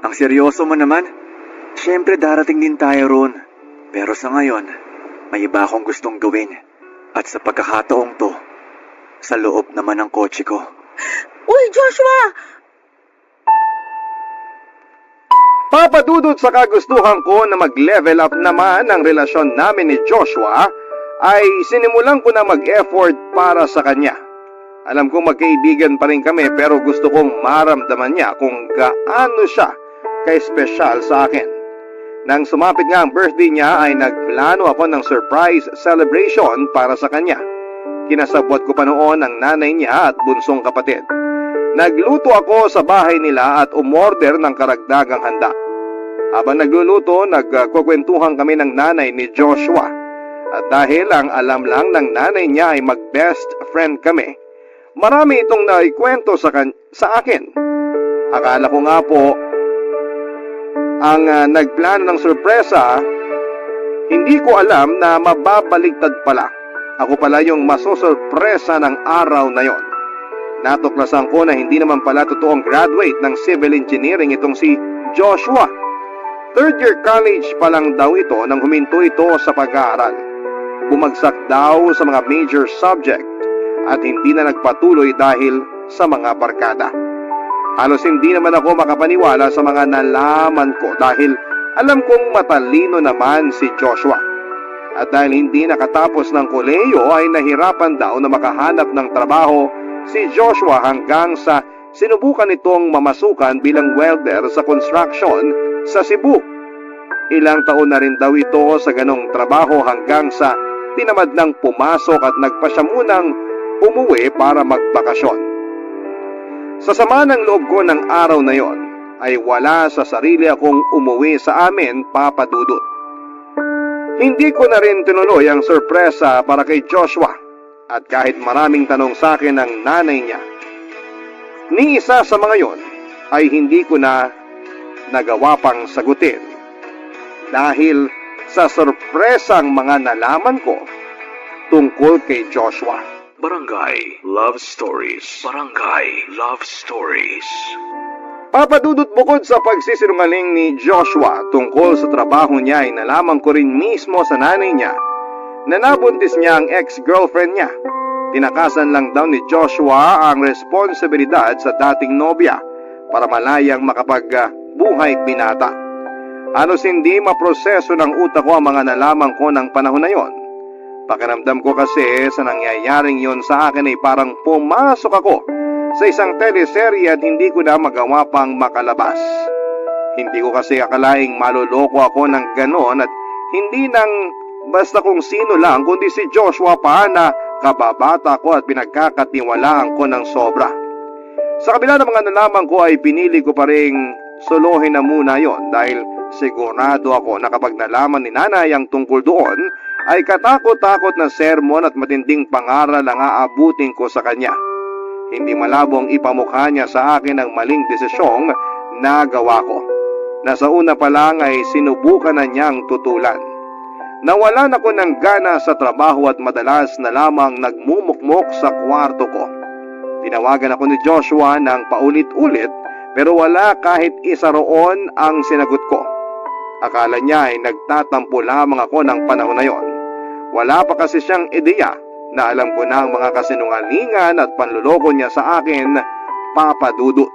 Ang seryoso mo naman. Siyempre darating din tayo ron. Pero sa ngayon, may iba akong gustong gawin. At sa pagkakataong to, sa loob naman ng kotse ko. Uy, Joshua! Papadudod sa kagustuhan ko na mag-level up naman ang relasyon namin ni Joshua, ay sinimulan ko na mag-effort para sa kanya. Alam kong magkaibigan pa rin kami pero gusto kong maramdaman niya kung gaano siya ka-espesyal sa akin. Nang sumapit nga ang birthday niya ay nagplano ako ng surprise celebration para sa kanya. Kinasabwat ko pa noon ang nanay niya at bunsong kapatid. Nagluto ako sa bahay nila at umorder ng karagdagang handa. Habang nagluluto, nagkukwentuhan kami ng nanay ni Joshua. At dahil ang alam lang ng nanay niya ay mag-best friend kami, Marami itong naikwento sa akin. Akala ko nga po, ang nagplano ng sorpresa, hindi ko alam na mababaligtad pala. Ako pala yung masosorpresa ng araw na yon. Natuklasan ko na hindi naman pala totoong graduate ng civil engineering itong si Joshua. Third year college pa lang daw ito nang huminto ito sa pag-aaral. Bumagsak daw sa mga major subject at hindi na nagpatuloy dahil sa mga barkada. Halos hindi naman ako makapaniwala sa mga nalaman ko dahil alam kong matalino naman si Joshua. At dahil hindi nakatapos ng kolehiyo ay nahirapan daw na makahanap ng trabaho si Joshua hanggang sa sinubukan itong mamasukan bilang welder sa construction sa Cebu. Ilang taon na rin daw ito sa ganong trabaho hanggang sa tinamad ng pumasok at nagpasya munang umuwi para magbakasyon. Sa sama ng loob ko ng araw na yon ay wala sa sarili akong umuwi sa amin, Papa Dudut. Hindi ko na rin tinuloy ang sorpresa para kay Joshua at kahit maraming tanong sa akin ng nanay niya, ni isa sa mga yon ay hindi ko na nagawa pang sagutin dahil sa sorpresang mga nalaman ko tungkol kay Joshua. Barangay Love Stories. Barangay Love Stories. Papadudot bukod sa pagsisinungaling ni Joshua tungkol sa trabaho niya ay nalaman ko rin mismo sa nanay niya na nabuntis niya ang ex-girlfriend niya. Tinakasan lang daw ni Joshua ang responsibilidad sa dating nobya para malayang makapagbuhay binata. Halos hindi maproseso ng utak ko ang mga nalaman ko ng panahon na yon. Pakiramdam ko kasi sa nangyayaring yon sa akin ay parang pumasok ako sa isang teleserye at hindi ko na magawa pang makalabas. Hindi ko kasi akalaing maluloko ako ng ganon at hindi nang basta kung sino lang kundi si Joshua pa na kababata ko at pinagkakatiwalaan ko ng sobra. Sa kabila ng mga nalaman ko ay pinili ko pa ring solohin na muna yon dahil sigurado ako na kapag nalaman ni nanay ang tungkol doon ay katakot-takot na sermon at matinding pangaral ang aabutin ko sa kanya. Hindi malabong ipamukha niya sa akin ang maling desisyong nagawa ko. Nasa una pa lang ay sinubukan na niyang tutulan. Nawalan ako ng gana sa trabaho at madalas na lamang nagmumukmok sa kwarto ko. Tinawagan ako ni Joshua ng paulit-ulit pero wala kahit isa roon ang sinagot ko. Akala niya ay nagtatampo lamang ako ng panahon na yon. Wala pa kasi siyang ideya na alam ko na ang mga kasinungalingan at panluloko niya sa akin, Papa Dudut.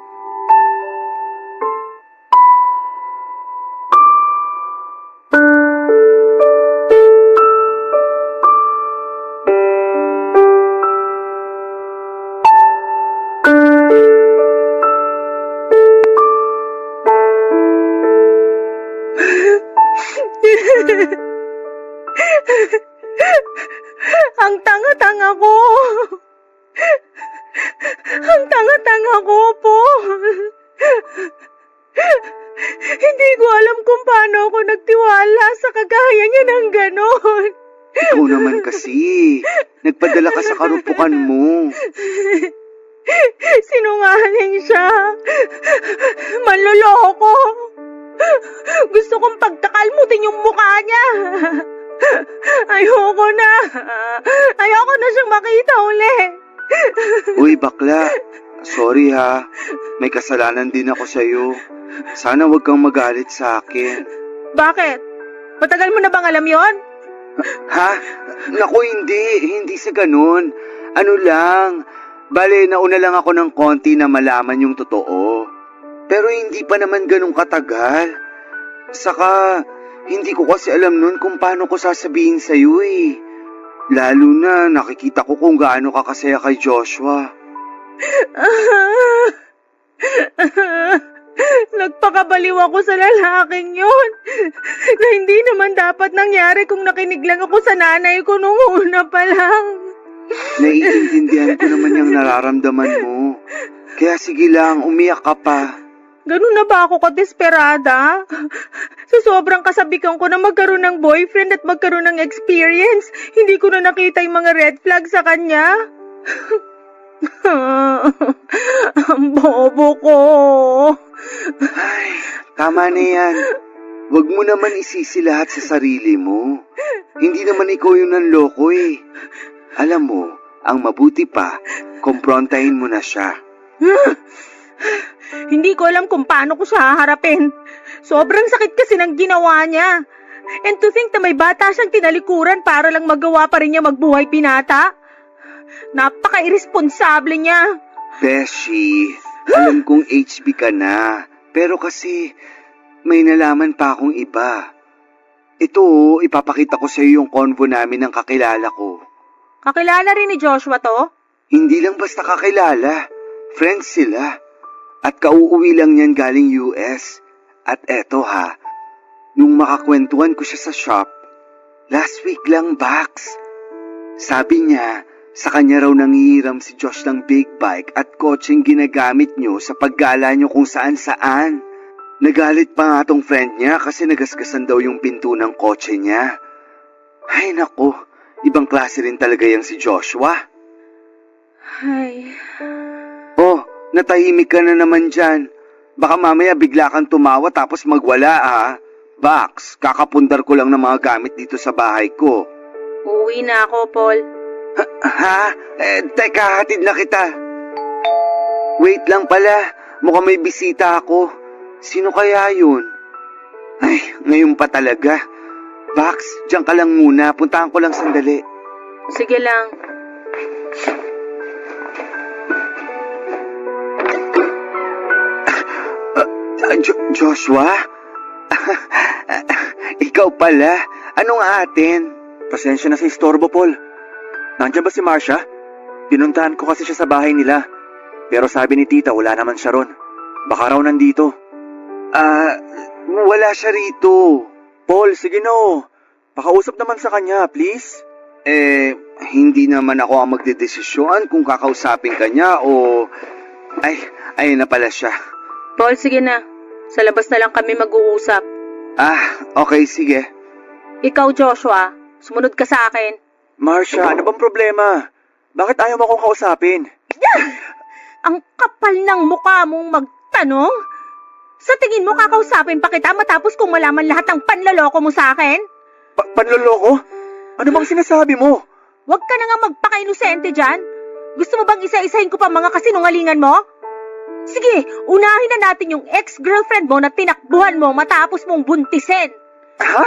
Ang tanga-tanga ko. Ang tanga-tanga ko po. Hindi ko alam kung paano ako nagtiwala sa kagaya niya ng ganon. Ikaw naman kasi. Nagpadala ka sa karupukan mo. Sinungaling siya. Manloloko. Gusto kong pagkakalmutin yung mukha niya. Ayoko na. Ayoko na siyang makita uli. Uy, bakla. Sorry ha. May kasalanan din ako sa'yo. Sana wag kang magalit sa akin. Bakit? Matagal mo na bang alam yon? Ha? Naku, hindi. Hindi sa ganun. Ano lang. Bale, nauna lang ako ng konti na malaman yung totoo. Pero hindi pa naman ganun katagal. Saka, hindi ko kasi alam nun kung paano ko sasabihin sa'yo eh. Lalo na nakikita ko kung gaano ka kasaya kay Joshua. Nagpakabaliw ako sa lalaking yun. Na hindi naman dapat nangyari kung nakinig lang ako sa nanay ko nung una pa lang. Naiintindihan ko naman yung nararamdaman mo. Kaya sige lang, umiyak ka pa. Ganun na ba ako kadesperada? Sa sobrang kasabikan ko na magkaroon ng boyfriend at magkaroon ng experience, hindi ko na nakita yung mga red flag sa kanya. Ang bobo ko. Ay, tama na yan. Huwag mo naman isisi lahat sa sarili mo. Hindi naman ikaw yung nanloko eh. Alam mo, ang mabuti pa, kumprontahin mo na siya. Hindi ko alam kung paano ko siya haharapin. Sobrang sakit kasi ng ginawa niya. And to think na may bata siyang tinalikuran para lang magawa pa rin niya magbuhay pinata. Napaka-irresponsable niya. Beshi, alam kong HB ka na. Pero kasi, may nalaman pa akong iba. Ito, ipapakita ko sa iyo yung convo namin ng kakilala ko. Kakilala rin ni Joshua to? Hindi lang basta kakilala. Friends sila. At kauuwi lang niyan galing US. At eto ha, nung makakwentuhan ko siya sa shop, last week lang, Bax. Sabi niya, sa kanya raw nangihiram si Josh ng big bike at kotseng ginagamit niyo sa paggala niyo kung saan-saan. Nagalit pa nga tong friend niya kasi nagasgasan daw yung pinto ng kotse niya. Ay nako, ibang klase rin talaga yang si Joshua. Ay, Oh, natahimik ka na naman dyan. Baka mamaya bigla kang tumawa tapos magwala ah. Bax, kakapundar ko lang ng mga gamit dito sa bahay ko. uuwi na ako, Paul. Ha? Teka, hatid na kita. Wait lang pala, mukhang may bisita ako. Sino kaya yun? Ay, ngayon pa talaga. Bax, diyan ka lang muna. Puntahan ko lang sandali. Sige lang. Joshua? Ikaw pala? Anong atin? Pasensya na sa istorbo, Paul. Nandiyan ba si Marcia? Pinuntahan ko kasi siya sa bahay nila. Pero sabi ni tita wala naman siya ron. Baka raw nandito. Wala siya rito. Paul, sige no. Pakausap naman sa kanya, please. Hindi naman ako ang magdedesisyon kung kakausapin ka niya o... ayun na pala siya. Paul, sige na. Sa labas na lang kami mag-uusap. Okay, sige. Ikaw, Joshua, sumunod ka sa akin. Marcia, ano bang problema? Bakit ayaw mo akong kausapin? Ang kapal ng mukha mong magtanong? Sa tingin mo kakausapin pa kita matapos kung malaman lahat ng panloloko mo sa akin? Panloloko? Ano bang sinasabi mo? Huwag ka na nga magpaka-inosente dyan. Gusto mo bang isa-isahin ko pa mga kasinungalingan mo? Sige, unahin na natin yung ex-girlfriend mo na tinakbuhan mo matapos mong buntisin. Ha?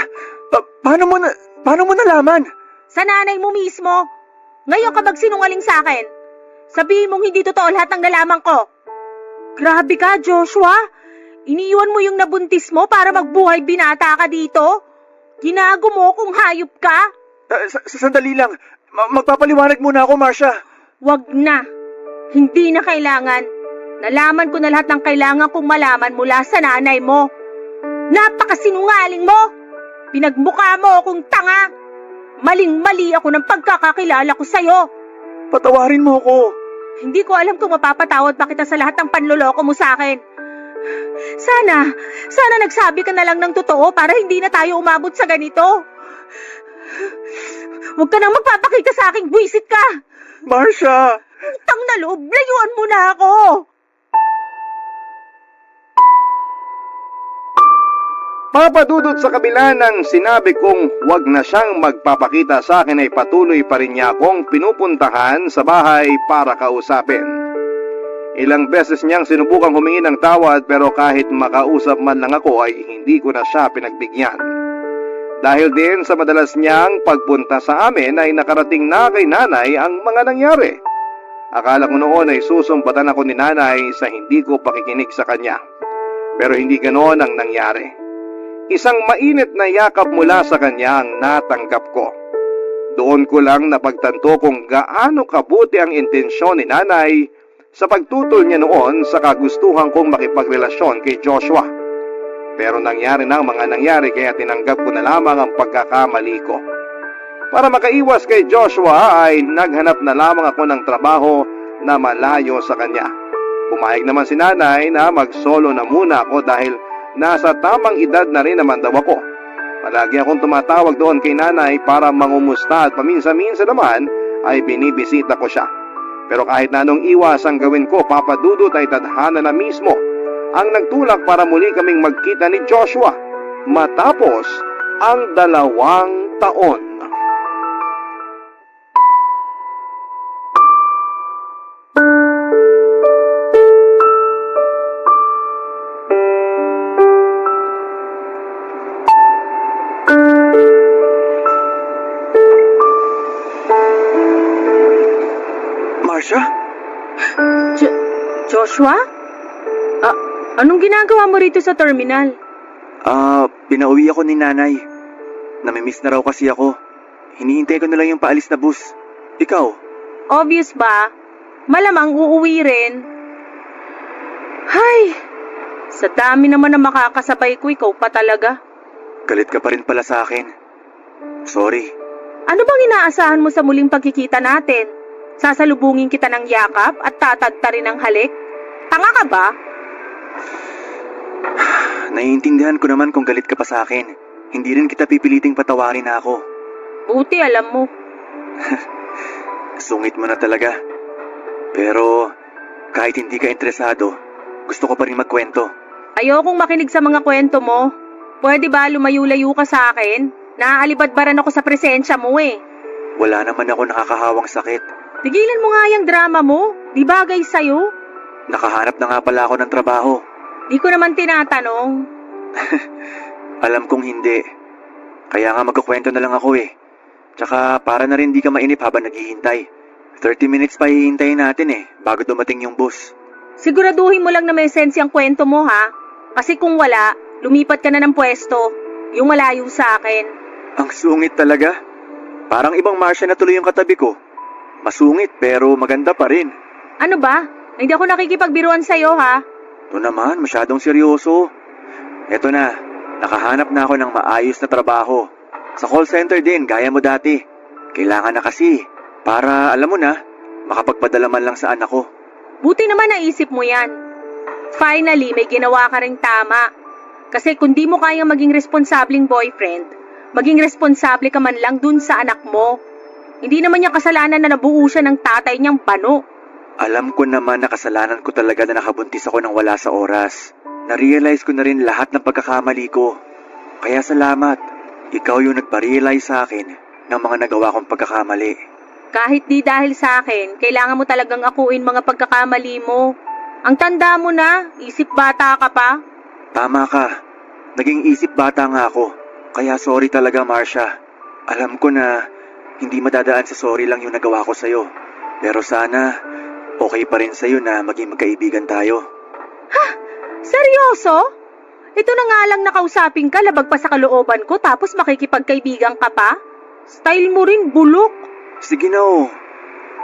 Paano mo nalaman? Sa nanay mo mismo. Ngayon ka magsinungaling sa akin. Sabihin mong hindi totoo lahat ng nalaman ko. Grabe ka, Joshua. Iniiwan mo yung nabuntis mo para magbuhay binata ka dito? Ginago mo kung hayop ka? Sandali lang. Magpapaliwanag muna ako, Marcia. Wag na. Hindi na kailangan. Nalaman ko na lahat ng kailangan kong malaman mula sa nanay mo. Napakasinungaling mo. Pinagmukha mo akong tanga. Maling-mali ako ng pagkakakilala ko sa'yo. Patawarin mo ko. Hindi ko alam kung mapapatawad pa kita sa lahat ng panloloko mo sa akin. Sana nagsabi ka na lang ng totoo para hindi na tayo umabot sa ganito. Huwag ka nang magpapakita sa aking buwisit ka. Marcia! Utang na loob, layuan mo na ako. Papadudot sa kabila ng sinabi kong wag na siyang magpapakita sa akin ay patuloy pa rin niya akong pinupuntahan sa bahay para kausapin. Ilang beses niyang sinubukang humingi ng tawad pero kahit makausap man lang ako ay hindi ko na siya pinagbigyan. Dahil din sa madalas niyang pagpunta sa amin ay nakarating na kay nanay ang mga nangyari. Akala ko noon ay susumbatan ako ni nanay sa hindi ko pakikinig sa kanya. Pero hindi ganoon ang nangyari. Isang mainit na yakap mula sa kanya ang natanggap ko. Doon ko lang napagtanto kung gaano kabuti ang intensyon ni nanay sa pagtutol niya noon sa kagustuhan kong makipagrelasyon kay Joshua. Pero nangyari na ang mga nangyari kaya tinanggap ko na lamang ang pagkakamali ko. Para makaiwas kay Joshua ay naghanap na lamang ako ng trabaho na malayo sa kanya. Pumayag naman si nanay na mag-solo na muna ako dahil nasa tamang edad na rin naman daw ako. Palagi akong tumatawag doon kay nanay para mangumusta at paminsan-minsan naman ay binibisita ko siya. Pero kahit na anong iwas ang gawin ko, Papa Dudut, ay tadhana na mismo ang nagtulak para muli kaming magkita ni Joshua matapos ang 2 taon. Marcia? Joshua? Anong ginagawa mo rito sa terminal? Pinauwi ako ni nanay. Namimiss na raw kasi ako. Hinihintay ko na lang yung paalis na bus. Ikaw? Obvious ba? Malamang uuwi rin. Hay! Sa dami naman na makakasabay ko, ikaw pa talaga. Galit ka pa rin pala sa akin. Sorry. Ano bang inaasahan mo sa muling pagkikita natin? Sasalubungin kita ng yakap at tatadta rin ng halik? Tanga ka ba? Naiintindihan ko naman kung galit ka pa sa akin. Hindi rin kita pipiliting patawarin na ako. Buti alam mo. Sungit mo na talaga. Pero kahit hindi ka interesado, gusto ko pa rin magkwento. Ayokong makinig sa mga kwento mo. Pwede ba lumayo-layo ka sa akin? Naaalibadbaran ako sa presensya mo eh. Wala naman ako nakakahawang sakit. Tigilan mo nga yung drama mo. Di bagay sa'yo. Nakahanap na nga pala ako ng trabaho. Di ko naman tinatanong. Alam kong hindi. Kaya nga magkukwento na lang ako eh. Tsaka para na rin di ka mainip habang naghihintay. 30 minutes pa hihintayin natin eh, bago dumating yung bus. Siguraduhin mo lang na may sense yung kwento mo ha. Kasi kung wala, lumipat ka na ng pwesto. Yung malayo sa akin. Ang sungit talaga. Parang ibang Marcia na tuloy yung katabi ko. Masungit pero maganda pa rin. Ano ba? Hindi ako nakikipagbiruan sa'yo ha. Ito naman, masyadong seryoso. Eto na, nakahanap na ako ng maayos na trabaho. Sa call center din, gaya mo dati. Kailangan na kasi, para alam mo na, makapagpadala man lang sa anak ko. Buti naman naisip mo yan. Finally, may ginawa ka ring tama. Kasi kung di mo kayang maging responsableng boyfriend, maging responsable ka man lang dun sa anak mo. Hindi naman niya kasalanan na nabuo siya ng tatay niyang bano. Alam ko naman na kasalanan ko talaga na nakabuntis ako ng wala sa oras. Na-realize ko na rin lahat ng pagkakamali ko. Kaya salamat, ikaw yung nagpa-realize sa akin ng mga nagawa kong pagkakamali. Kahit di dahil sa akin, kailangan mo talagang akuin mga pagkakamali mo. Ang tanda mo na, isip bata ka pa. Tama ka, naging isip bata nga ako. Kaya sorry talaga, Marcia. Alam ko na hindi madadaan sa sorry lang yung nagawa ko sa'yo. Pero sana, okay pa rin sa'yo na maging magkaibigan tayo. Ha? Seryoso? Ito na nga lang nakausapin ka labag pa sa kalooban ko tapos makikipagkaibigan ka pa? Style mo rin, bulok. Sige na oh.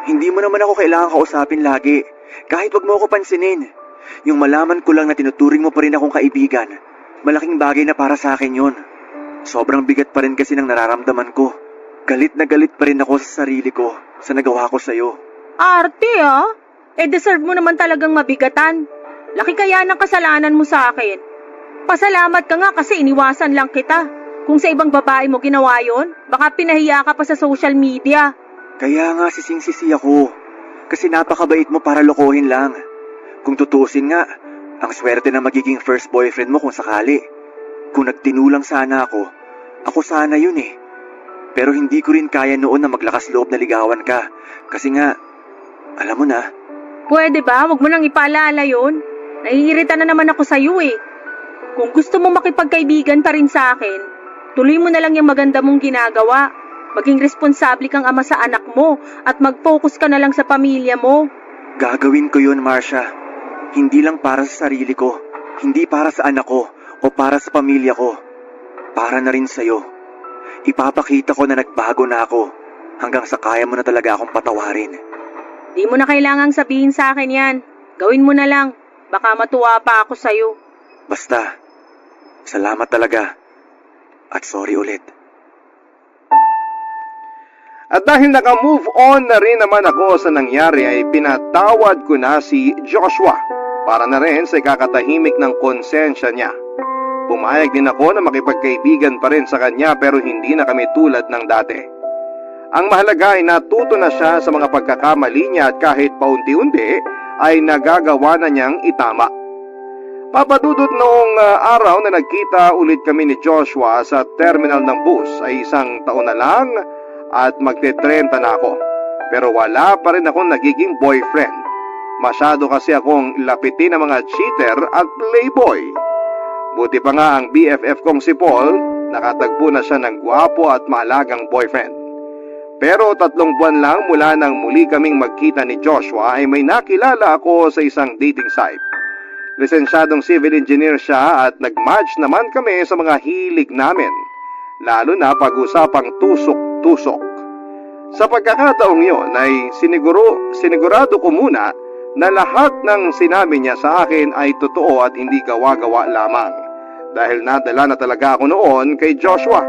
Hindi mo naman ako kailangan kausapin lagi. Kahit wag mo ako pansinin. Yung malaman ko lang na tinuturing mo pa rin akong kaibigan, malaking bagay na para sa akin yun. Sobrang bigat pa rin kasi ng nararamdaman ko. Galit na galit pa rin ako sa sarili ko sa nagawa ko sa'yo. Arte ah. Deserve mo naman talagang mabigatan. Laki kaya ng kasalanan mo sa akin. Pasalamat ka nga kasi iniwasan lang kita. Kung sa ibang babae mo ginawa yon, baka pinahiya ka pa sa social media. Kaya nga sising-sisi ako. Kasi napakabait mo para lokohin lang. Kung tutusin nga, ang swerte na magiging first boyfriend mo kung sakali. Kung nagtinulang sana ako sana yun eh. Pero hindi ko rin kaya noon na maglakas loob na ligawan ka. Kasi nga, alam mo na. Pwede ba? Huwag mo nang ipaalala yun. Naiirita na naman ako sa'yo eh. Kung gusto mo makipagkaibigan pa rin sa akin, tuloy mo na lang yung maganda mong ginagawa. Maging responsable kang ama sa anak mo at mag-focus ka na lang sa pamilya mo. Gagawin ko yun, Marcia. Hindi lang para sa sarili ko. Hindi para sa anak ko o para sa pamilya ko. Para na rin sa'yo. Ipapakita ko na nagbago na ako hanggang sa kaya mo na talaga akong patawarin. Di mo na kailangang sabihin sa akin yan. Gawin mo na lang. Baka matuwa pa ako sa'yo. Basta, salamat talaga. At sorry ulit. At dahil naka-move on na rin naman ako sa nangyari ay pinatawad ko na si Joshua para na rin sa ikakatahimik ng konsensya niya. Pumayag din ako na makipagkaibigan pa rin sa kanya pero hindi na kami tulad ng dati. Ang mahalaga ay natuto na siya sa mga pagkakamali niya at kahit paunti-unti ay nagagawa na niyang itama. Papa Dudut, noong araw na nagkita ulit kami ni Joshua sa terminal ng bus ay 1 taon na lang at magte-30 na ako. Pero wala pa rin akong nagiging boyfriend. Masyado kasi akong lapitin ng mga cheater at playboy. Buti pa nga ang BFF kong si Paul, nakatagpo na siya ng gwapo at maalagang boyfriend. Pero 3 buwan lang mula nang muli kaming magkita ni Joshua ay may nakilala ako sa isang dating site. Lisensyadong civil engineer siya at nag-match naman kami sa mga hilig namin, lalo na pag-usapang tusok-tusok. Sa pagkakataong yon ay sinigurado ko muna na lahat ng sinabi niya sa akin ay totoo at hindi gawa-gawa lamang. Dahil nadala na talaga ako noon kay Joshua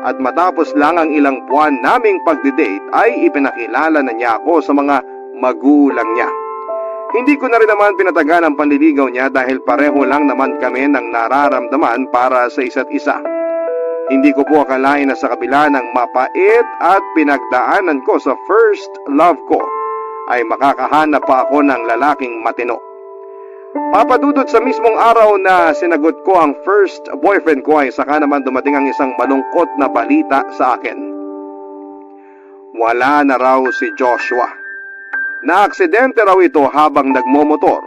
at matapos lang ang ilang buwan naming pagdidate ay ipinakilala na niya ako sa mga magulang niya. Hindi ko na rin naman pinatagan ang panliligaw niya dahil pareho lang naman kami ng nararamdaman para sa isa't isa. Hindi ko po akalain na sa kabila ng mapait at pinagdaanan ko sa first love ko ay makakahanap pa ako ng lalaking matino. Papadudot, sa mismong araw na sinagot ko ang first boyfriend ko ay saka naman dumating ang isang malungkot na balita sa akin. Wala na raw si Joshua. Naaksidente raw ito habang nagmomotor.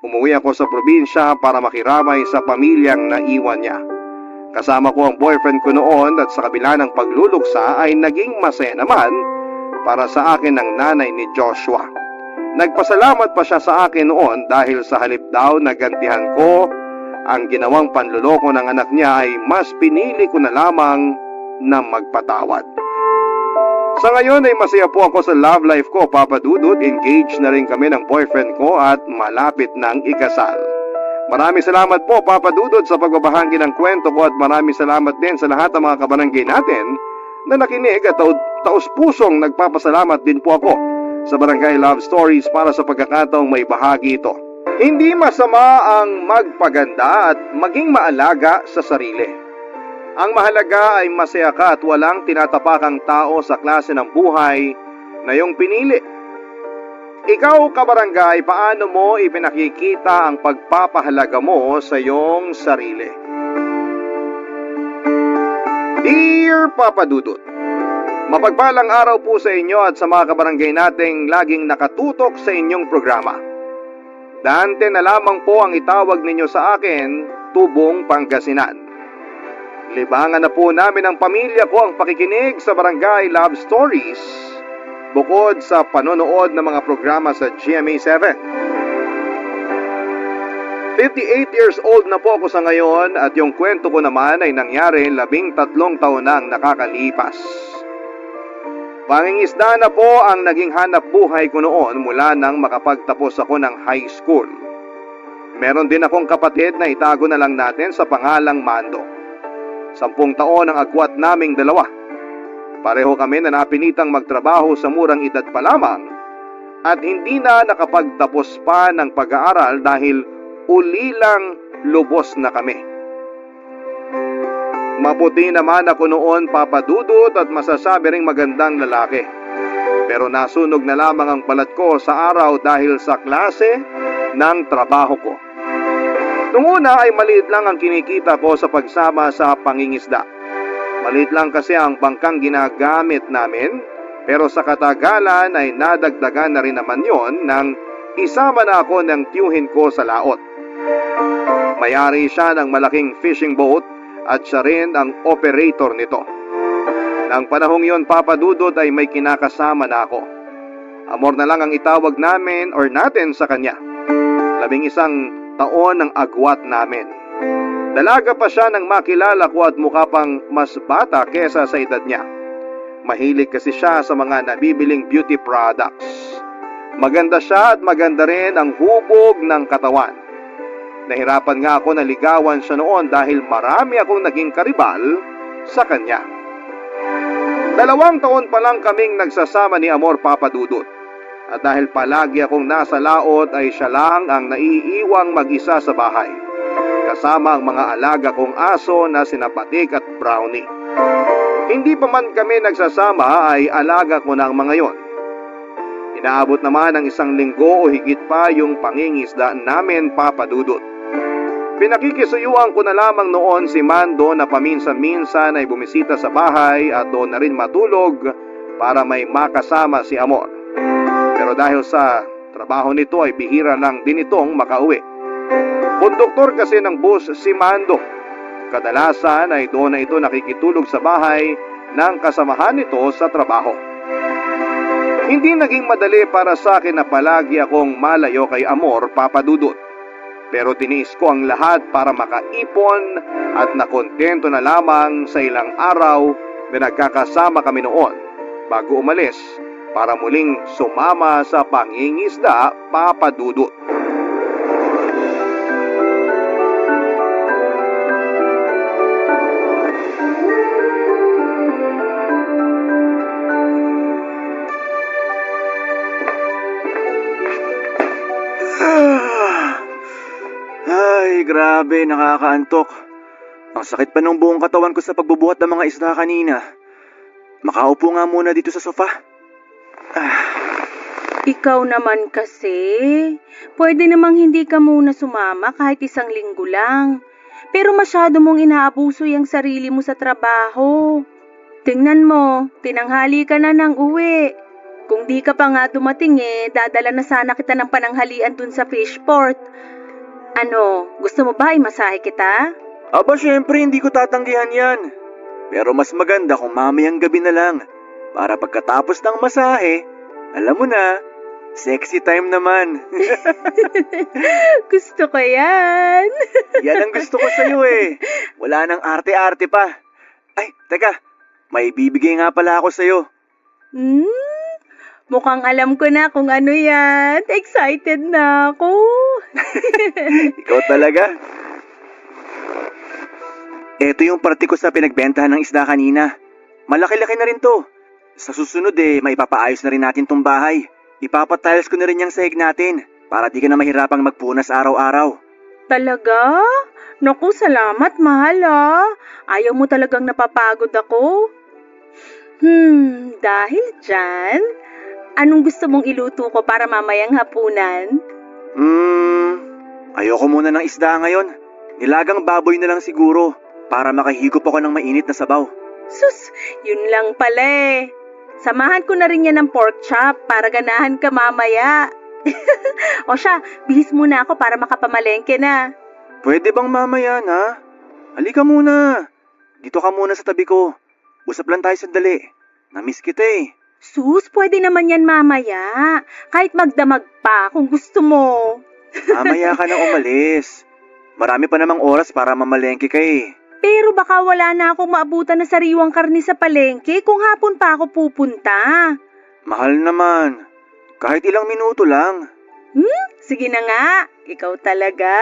Umuwi ako sa probinsya para makiramay sa pamilyang naiwan niya. Kasama ko ang boyfriend ko noon at sa kabila ng pagluluksa ay naging masaya naman para sa akin ng nanay ni Joshua. Nagpasalamat pa siya sa akin noon dahil sa halip daw na gantihan ko ang ginawang panluloko ng anak niya ay mas pinili ko na lamang na magpatawad. Sa ngayon ay masaya po ako sa love life ko, Papa Dudut. Engaged na rin kami ng boyfriend ko at malapit ng ikasal. Maraming salamat po, Papa Dudut, sa pagbabahagi ng kwento ko at maraming salamat din sa lahat ng mga kabarangay natin na nakinig at taus-pusong nagpapasalamat din po ako sa Barangay Love Stories para sa pagkakataong may bahagi ito. Hindi masama ang magpaganda at maging maalaga sa sarili. Ang mahalaga ay masaya ka at walang tinatapakang tao sa klase ng buhay na iyong pinili. Ikaw, kabarangay, paano mo ipinakikita ang pagpapahalaga mo sa iyong sarili? Dear Papa Dudut, mapagpalang araw po sa inyo at sa mga kabarangay nating laging nakatutok sa inyong programa. Dante na lamang po ang itawag ninyo sa akin, Tubong Pangasinan. Libangan na po namin ang pamilya ko ang pakikinig sa Barangay Love Stories bukod sa panonood ng mga programa sa GMA7. 58 years old na po ako sa ngayon at yung kwento ko naman ay nangyari 13 taon na ang nakakalipas. Pangingisda na po ang naging hanap buhay ko noon mula nang makapagtapos ako ng high school. Meron din akong kapatid na itago na lang natin sa pangalang Mando. 10 taon ang agwat naming dalawa. Pareho kami na napilitang magtrabaho sa murang edad pa lamang at hindi na nakapagtapos pa ng pag-aaral dahil ulilang lubos na kami. Maputi naman ako noon, Papa Dudut, at masasabi ring magandang lalaki. Pero nasunog na lamang ang balat ko sa araw dahil sa klase ng trabaho ko. Noong una ay maliit lang ang kinikita ko sa pagsama sa pangingisda. Maliit lang kasi ang bangkang ginagamit namin, pero sa katagalan ay nadagdagan na rin naman yon nang isama na ako ng tiyuhin ko sa laot. May-ari siya ng malaking fishing boat at siya rin ang operator nito. Nang panahong yon, Papa Dudut, ay may kinakasama na ako. Amor na lang ang itawag namin or natin sa kanya. 11 taon ang agwat namin. Dalaga pa siya nang makilala ko at mukha pang mas bata kesa sa edad niya. Mahilig kasi siya sa mga nabibiling beauty products. Maganda siya at maganda rin ang hubog ng katawan. Nahirapan nga ako na ligawan siya noon dahil marami akong naging karibal sa kanya. 2 taon pa lang kaming nagsasama ni Amor, Papa Dudut. At dahil palagi akong nasa laot ay siya lang ang naiiwang mag-isa sa bahay, kasama ang mga alaga kong aso na sina Patik at Brownie. Hindi pa man kami nagsasama ay alaga ko na ang mga yon. Inaabot naman ng 1 linggo o higit pa yung pangingisda namin, Papa Dudut. Pinakikisuyuan ko na lamang noon si Mando na paminsan-minsan ay bumisita sa bahay at doon na rin matulog para may makasama si Amor. Pero dahil sa trabaho nito ay bihira lang din itong makauwi. Konduktor kasi ng bus si Mando. Kadalasan ay doon na ito nakikitulog sa bahay ng kasamahan nito sa trabaho. Hindi naging madali para sa akin na palagi akong malayo kay Amor, Papa Dudut. Pero tiniis ko ang lahat para makaipon at nakontento na lamang sa ilang araw na nagkakasama kami noon bago umalis para muling sumama sa pangingisda, Papa Dudut. Ay, grabe, nakakaantok. Ang sakit pa ng buong katawan ko sa pagbubuhat ng mga isda kanina. Makaupo nga muna dito sa sofa. Ikaw naman kasi, pwede namang hindi ka muna sumama kahit 1 linggo lang. Pero masyado mong inaabuso yung sarili mo sa trabaho. Tingnan mo, tinanghali ka na ng uwi. Kung di ka pa nga dumating dadala na sana kita ng pananghalian dun sa fishport. Ano, gusto mo ba imasahe kita? Aba, syempre hindi ko tatanggihan yan. Pero mas maganda kung mamayang gabi na lang. Para pagkatapos ng masahe, alam mo na, sexy time naman. Gusto ko yan. Yan ang gusto ko sa'yo eh. Wala nang arte-arte pa. Ay, teka, may bibigay nga pala ako sa'yo. Mukhang alam ko na kung ano yan. Excited na ako. Ikaw talaga. Ito yung parte ko sa pinagbentahan ng isda kanina. Malaki-laki na rin to. Sa susunod maipapaayos na rin natin tong bahay. Ipapatiles ko na rin yung sahig natin para di ka na mahirapang magpunas araw-araw. Talaga? Naku, salamat, mahal ah. Ayaw mo talagang napapagod ako. Dahil dyan, anong gusto mong iluto ko para mamayang hapunan? Ayoko muna ng isda ngayon. Nilagang baboy na lang siguro para makahigop ako ng mainit na sabaw. Sus, yun lang pala eh. Samahan ko na rin yan ng pork chop para ganahan ka mamaya. O siya, bihis muna ako para makapamalengke na. Pwede bang mamaya na? Halika muna. Dito ka muna sa tabi ko. Usap lang tayo sandali. Namiss kita eh. Sus, pwede naman yan mamaya. Kahit magdamag pa kung gusto mo. Mamaya ka na umalis. Marami pa namang oras para mamalengke ka eh. Pero baka wala na akong maabutan na sariwang karne sa palengke kung hapon pa ako pupunta. Mahal naman. Kahit ilang minuto lang. Sige na nga, ikaw talaga.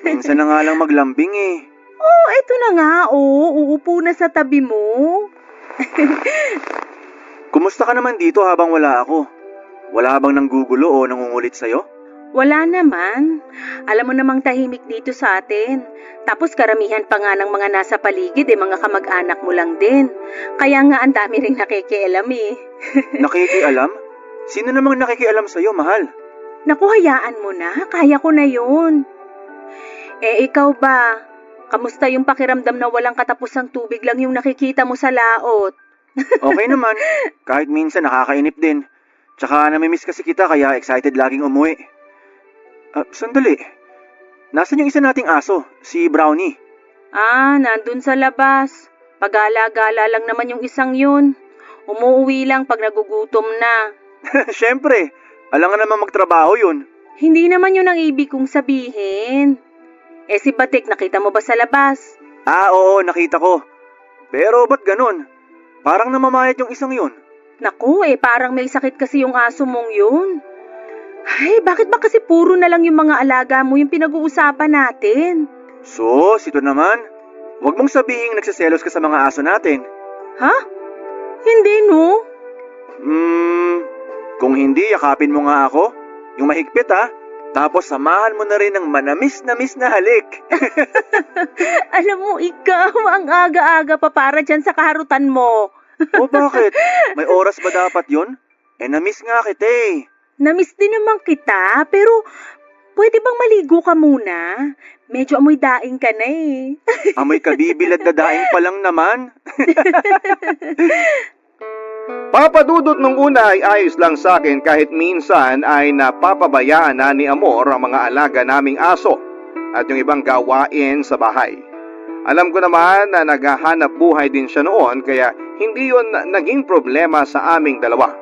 Minsan na nga lang maglambing eh. Oh, eto na nga, uupo na sa tabi mo. Kumusta ka naman dito habang wala ako? Wala bang nanggugulo o nangungulit sa'yo? Wala naman. Alam mo namang tahimik dito sa atin. Tapos karamihan pa nga ng mga nasa paligid mga kamag-anak mo lang din. Kaya nga ang dami ring nakikialam eh. Nakikialam? Sino namang nakikialam sa'yo, mahal? Naku, hayaan mo na. Kaya ko na yun. Ikaw ba? Kamusta yung pakiramdam na walang katapusang tubig lang yung nakikita mo sa laot? Okay naman. Kahit minsan nakakainip din. Tsaka namimiss kasi kita kaya excited laging umuwi. Sandali. Nasaan yung isa nating aso? Si Brownie. Nandun sa labas. Pagala-gala lang naman yung isang yun. Umuuwi lang pag nagugutom na. Siyempre. Alangan naman magtrabaho yun. Hindi naman yun ang ibig kong sabihin. Si Batik, nakita mo ba sa labas? Oo, nakita ko. Pero ba't ganun? Parang namamayat yung isang yun. Naku, parang may sakit kasi yung aso mong yun. Ay, bakit ba kasi puro na lang yung mga alaga mo yung pinag-uusapan natin? Sus, ito naman. Huwag mong sabihin nagsiselos ka sa mga aso natin. Ha? Hindi, no? Kung hindi, yakapin mo nga ako. Yung mahigpit ha. Tapos samahan mo na rin ng manamis-namis na halik. Alam mo, ikaw ang aga-aga pa para dyan sa kaharutan mo. O bakit? May oras ba dapat yun? Na-miss nga kita eh. Namiss din naman kita, pero pwede bang maligo ka muna? Medyo amoy daing ka na eh. Amoy kabibilad na daing pa lang naman. Papadudot nung una ay ayos lang sa akin kahit minsan ay napapabayaan na ni Amor ang mga alaga naming aso at yung ibang gawain sa bahay. Alam ko naman na naghahanap buhay din siya noon kaya hindi yun naging problema sa aming dalawa.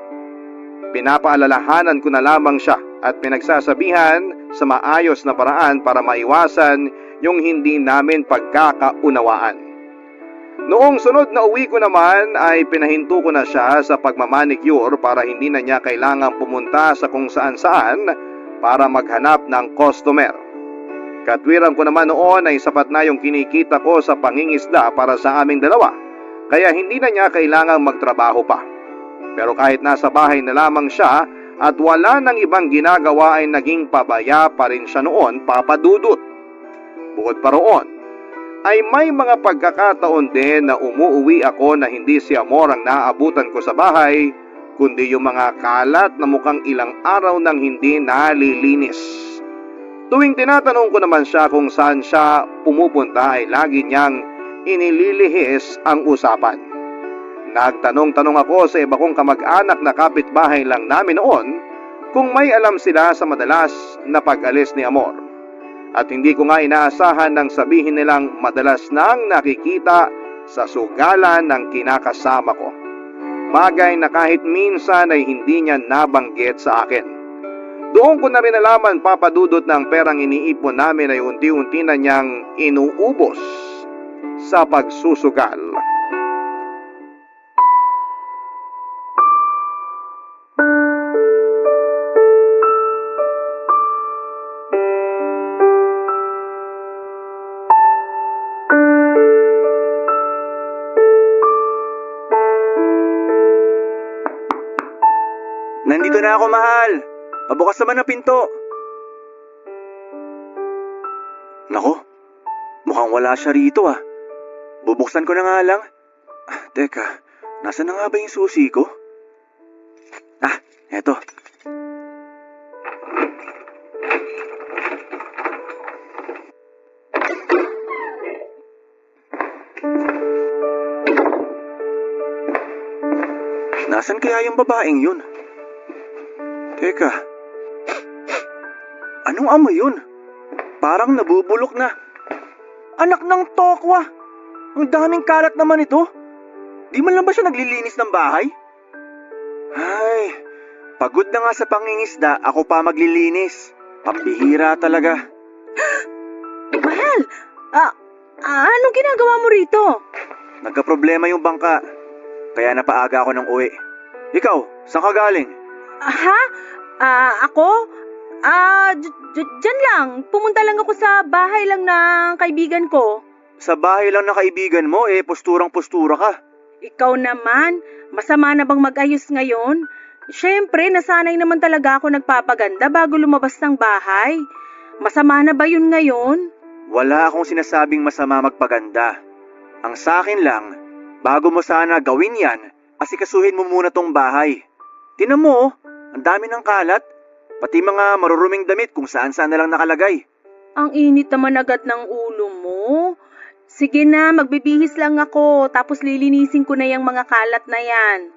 Pinapaalalahanan ko na lamang siya at pinagsasabihan sa maayos na paraan para maiwasan yung hindi namin pagkakaunawaan. Noong sunod na uwi ko naman ay pinahinto ko na siya sa pagmamanicure para hindi na niya kailangang pumunta sa kung saan-saan para maghanap ng customer. Katwiran ko naman noon ay sapat na yung kinikita ko sa pangingisda para sa aming dalawa, kaya hindi na niya kailangang magtrabaho pa. Pero kahit nasa bahay na lamang siya at wala nang ibang ginagawa ay naging pabaya pa rin siya noon, papadudot. Bukod pa roon, ay may mga pagkakataon din na umuuwi ako na hindi si Amor ang naaabutan ko sa bahay, kundi yung mga kalat na mukhang ilang araw nang hindi nalilinis. Tuwing tinatanong ko naman siya kung saan siya pumupunta ay lagi niyang inililihis ang usapan. Nagtanong-tanong ako sa iba kong kamag-anak na kapitbahay lang namin noon kung may alam sila sa madalas na pag-alis ni Amor. At hindi ko nga inaasahan nang sabihin nilang madalas nang nakikita sa sugalan ng kinakasama ko. Bagay na kahit minsan ay hindi niya nabanggit sa akin. Doon ko na rin nalaman, papadudot, ng perang iniipon namin ay unti-unti na niyang inuubos sa pagsusugal. Nandito na ako, mahal. Pabukas naman ang pinto. Nako, mukhang wala siya rito ah. Bubuksan ko na nga lang. Teka, nasa na nga ba yung susi ko? Eto. Nasaan kaya yung babaeng yun? Teka, anong amoy yun? Parang nabubulok na. Anak ng tokwa! Ang daming kalat naman ito. Di man lang ba siya naglilinis ng bahay? Ay, pagod na nga sa pangingisda, ako pa maglilinis. Pambihira talaga. Mahal, anong ginagawa mo rito? Nagka-problema yung bangka, kaya napaaga ako ng uwi. Ikaw, saan ka galing? Ako? Dyan lang. Pumunta lang ako sa bahay lang ng kaibigan ko. Sa bahay lang ng kaibigan mo, posturang-postura ka. Ikaw naman, masama na bang mag-ayos ngayon? Siyempre, nasanay naman talaga ako nagpapaganda bago lumabas ng bahay. Masama na ba yun ngayon? Wala akong sinasabing masama magpaganda. Ang sa akin lang, bago mo sana gawin yan, asikasuhin mo muna tong bahay. Tinan mo, ang dami ng kalat. Pati mga maruruming damit kung saan-saan na lang nakalagay. Ang init naman agad ng ulo mo. Sige na, magbibihis lang ako, tapos lilinisin ko na yung mga kalat na yan.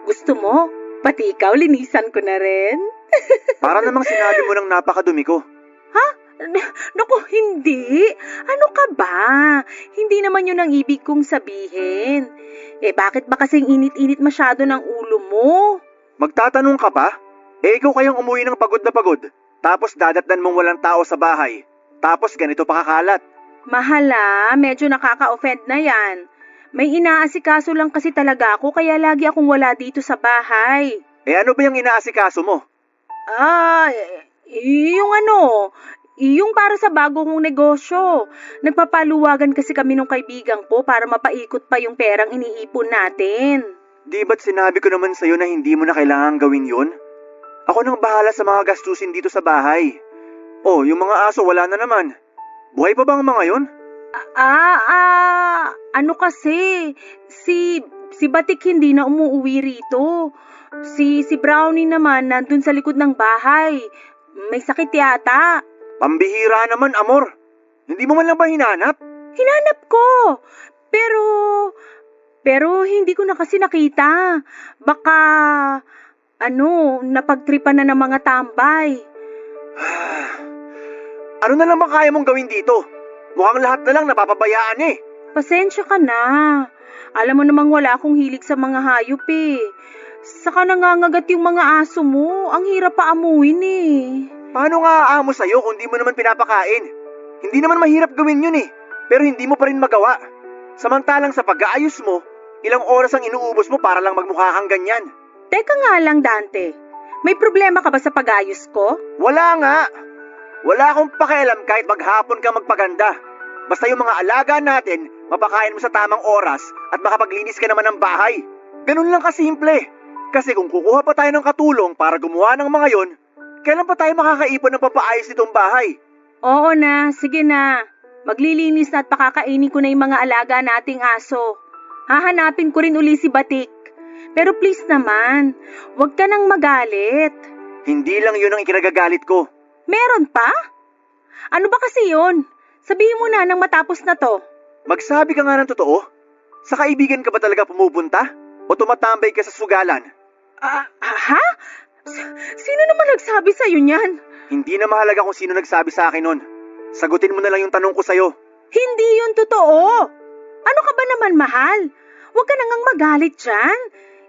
Gusto mo? Pati ikaw, linisan ko na rin. Para namang sinabi mo ng napakadumi ko. Naku, hindi. Ano ka ba? Hindi naman yun ang ibig kong sabihin. Bakit ba kasing init-init masyado ng ulo mo? Magtatanong ka pa? Ikaw kayang umuwi ng pagod na pagod, tapos dadatnan mong walang tao sa bahay, tapos ganito pa kakalat. Mahala, medyo nakaka-offend na yan. May inaasikaso lang kasi talaga ako, kaya lagi akong wala dito sa bahay. Ano ba yung inaasikaso mo? Yung para sa bago kong negosyo. Nagpapaluwagan kasi kami nung kaibigan ko para mapaikot pa yung perang iniipon natin. Di ba't sinabi ko naman sa'yo na hindi mo na kailangan gawin yun? Ako nang bahala sa mga gastusin dito sa bahay. Oh, yung mga aso wala na naman. Buhay pa ba ang mga yon? Ano kasi, si Batik hindi na umuwi rito. Si Brownie naman nandun sa likod ng bahay. May sakit yata. Pambihira naman, Amor. Hindi mo man lang ba hinanap? Hinanap ko. Pero hindi ko na kasi nakita. Baka, napagtripan na ng mga tambay. Ano na naman kaya mong gawin dito? Mukhang lahat na lang napapabayaan eh. Pasensya ka na. Alam mo namang wala akong hilig sa mga hayop eh. Saka nangangagat yung mga aso mo. Ang hirap pa amuin eh. Paano nga aamo sa'yo kung di mo naman pinapakain? Hindi naman mahirap gawin yun eh, pero hindi mo pa rin magawa. Samantalang sa pag-aayos mo, ilang oras ang inuubos mo para lang magmukha kang ganyan. Teka nga lang, Dante. May problema ka ba sa pag-ayos ko? Wala nga. Wala akong pakialam kahit maghapon ka magpaganda. Basta yung mga alaga natin, mapakain mo sa tamang oras at makapaglinis ka naman ng bahay. Ganun lang kasimple. Kasi kung kukuha pa tayo ng katulong para gumawa ng mga yon, kailan pa tayo makakaipon ng papaayos nitong bahay? Oo na, sige na. Maglilinis na at pakakainin ko na yung mga alaga nating aso. Hahanapin ko rin uli si Batik. Pero please naman, huwag ka nang magalit. Hindi lang yun ang ikinagagalit ko. Meron pa? Ano ba kasi yun? Sabihin mo na nang matapos na to. Magsabi ka nga ng totoo. Sa kaibigan ka ba talaga pumupunta? O tumatambay ka sa sugalan? Ha? Sino naman nagsabi sa'yo niyan? Hindi na mahalaga kung sino nagsabi sa akin nun. Sagutin mo na lang yung tanong ko sa'yo. Hindi yun totoo. Ano ka ba naman, mahal? Huwag ka nang magalit dyan.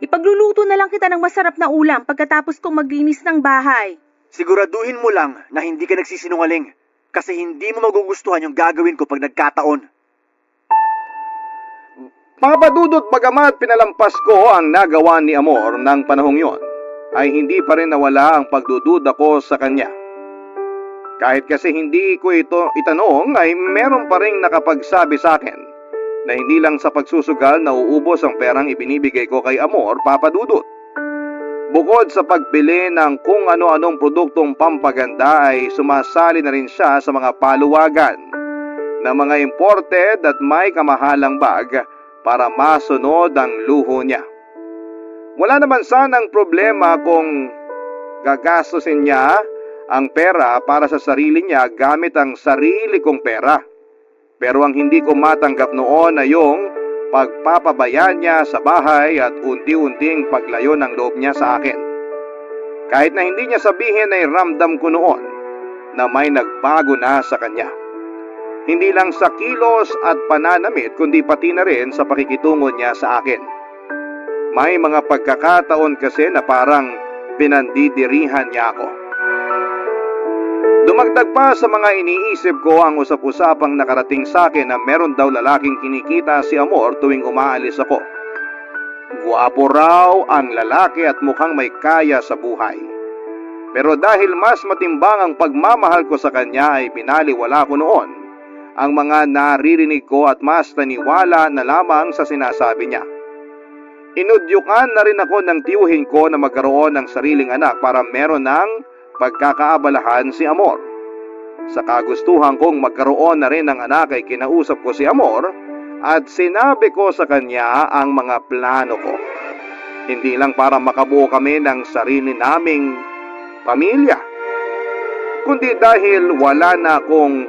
Ipagluluto na lang kita ng masarap na ulam pagkatapos kong maglinis ng bahay. Siguraduhin mo lang na hindi ka nagsisinungaling kasi hindi mo magugustuhan yung gagawin ko pag nagkataon. Mga padudot, bagamat pinalampas ko ang nagawa ni Amor ng panahong yon, ay hindi pa rin nawala ang pagdududa ko sa kanya. Kahit kasi hindi ko ito itanong ay meron pa rin nakapagsabi sa akin na hindi lang sa pagsusugal na uubos ang perang ibinibigay ko kay Amor, papadudot. Bukod sa pagbili ng kung ano-anong produktong pampaganda ay sumasali na rin siya sa mga paluwagan na mga imported at may kamahalang bag para masunod ang luho niya. Wala naman sanang problema kung gagastusin niya ang pera para sa sarili niya gamit ang sarili kong pera. Pero ang hindi ko matanggap noon ay yung pagpapabayaan niya sa bahay at unti-unting paglayo ng loob niya sa akin. Kahit na hindi niya sabihin ay ramdam ko noon na may nagbago na sa kanya. Hindi lang sa kilos at pananamit kundi pati na rin sa pakikitungo niya sa akin. May mga pagkakataon kasi na parang pinandidirihan niya ako. Dumagdag pa sa mga iniisip ko ang usap-usapang nakarating sa akin na meron daw lalaking kinikita si Amor tuwing umaalis ako. Guwapo raw ang lalaki at mukhang may kaya sa buhay. Pero dahil mas matimbang ang pagmamahal ko sa kanya ay binaliwala ko noon ang mga naririnig ko at mas naniwala na lamang sa sinasabi niya. Inudyukan na rin ako ng tiyuhin ko na magkaroon ng sariling anak para meron ng pagkakaabalahan si Amor. Sa kagustuhan kong magkaroon na rin ng anak ay kinausap ko si Amor at sinabi ko sa kanya ang mga plano ko. Hindi lang para makabuo kami ng sarili naming pamilya, kundi dahil wala na akong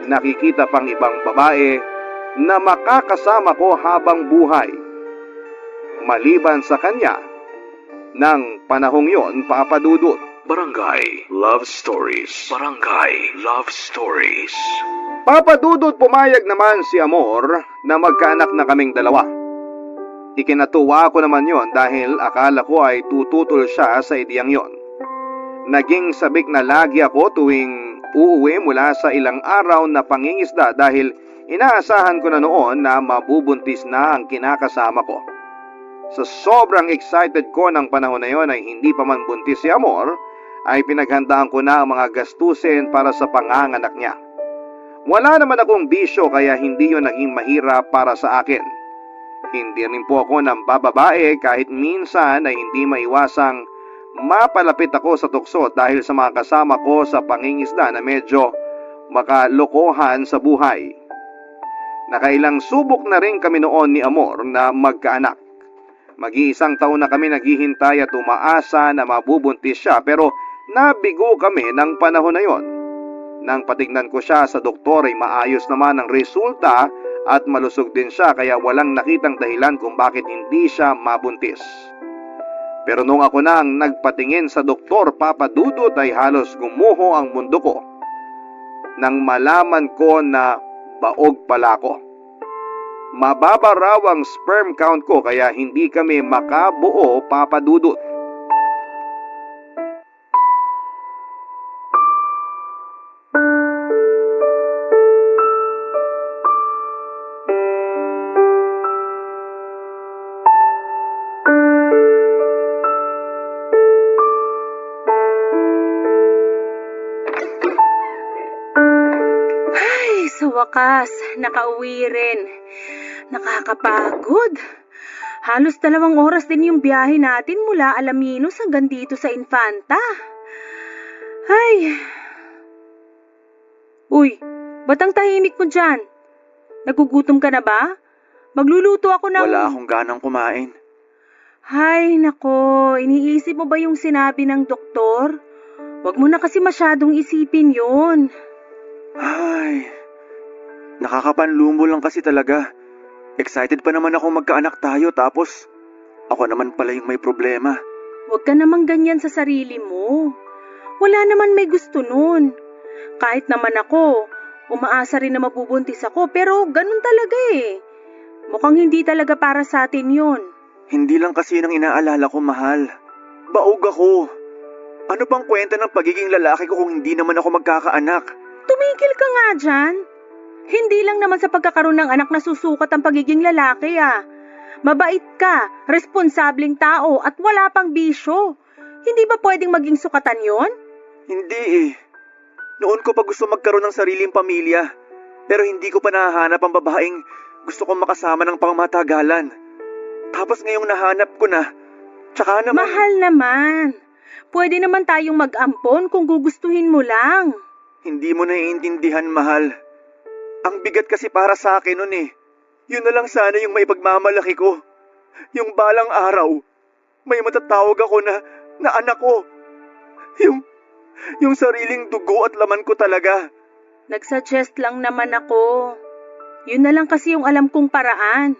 nakikita pang ibang babae na makakasama ko habang buhay. Maliban sa kanya, ng panahong yon, papadudot. Barangay Love Stories. Barangay Love Stories. Papadudot, pumayag naman si Amor na magkaanak na kaming dalawa. Ikinatuwa ko naman yon dahil akala ko ay tututol siya sa ideyang yon. Naging sabik na lagi ako tuwing uuwi mula sa ilang araw na pangingisda dahil inaasahan ko na noon na mabubuntis na ang kinakasama ko. Sa sobrang excited ko ng panahon na yon ay hindi pa man buntis si Amor, ay pinaghandaan ko na ang mga gastusin para sa panganganak niya. Wala naman akong bisyo kaya hindi yon naging mahirap para sa akin. Hindi rin po ako ng bababae kahit minsan ay hindi maiwasang mapalapit ako sa tukso dahil sa mga kasama ko sa pangingisda na medyo makalokohan sa buhay. Nakailang subok na rin kami noon ni Amor na magkaanak. Mag-iisang taon na kami naghihintay at umaasa na mabubuntis siya pero nabigo kami ng panahon na yon. Nang patignan ko siya sa doktor ay maayos naman ang resulta at malusog din siya kaya walang nakitang dahilan kung bakit hindi siya mabuntis. Pero nung ako na ang nagpatingin sa doktor, Papa Dudut, ay halos gumuho ang mundo ko nang malaman ko na baog pala ko. Mababa raw ang sperm count ko kaya hindi kami makabuo, Papa Dudut. Sa wakas, nakauwi rin. Nakakapagod. Halos 2 oras din yung biyahe natin mula Alaminos hanggang dito sa Infanta. Ay. Uy, ba't ang tahimik mo dyan? Nagugutom ka na ba? Magluluto ako ng... Wala akong ganang kumain. Ay, nako. Iniisip mo ba yung sinabi ng doktor? Huwag mo na kasi masyadong isipin yun. Ay, nakakapanlumo lang kasi talaga. Excited pa naman ako magkaanak tayo tapos ako naman pala yung may problema. Huwag ka namang ganyan sa sarili mo. Wala naman may gusto nun. Kahit naman ako, umaasa rin na mabubuntis ako pero ganun talaga eh. Mukhang hindi talaga para sa atin yun. Hindi lang kasi nang inaalala ko, mahal. Baog ako. Ano pang kwenta ng pagiging lalaki ko kung hindi naman ako magkakaanak? Tumigil ka nga dyan. Hindi lang naman sa pagkakaroon ng anak na susukat ang pagiging lalaki ah. Mabait ka, responsableng tao at wala pang bisyo. Hindi ba pwedeng maging sukatan yon? Hindi eh. Noon ko pa gusto magkaroon ng sariling pamilya. Pero hindi ko pa nahahanap ang babaeng gusto kong makasama ng pangmatagalan. Tapos ngayong nahanap ko na, tsaka naman... Mahal naman. Pwede naman tayong mag-ampon kung gugustuhin mo lang. Hindi mo naiintindihan, mahal. Ang bigat kasi para sa akin nun eh. Yun na lang sana yung maipagmamalaki ko. Yung balang araw, may matatawag ako na anak ko. Yung sariling dugo at laman ko talaga. Nagsuggest lang naman ako. Yun na lang kasi yung alam kong paraan.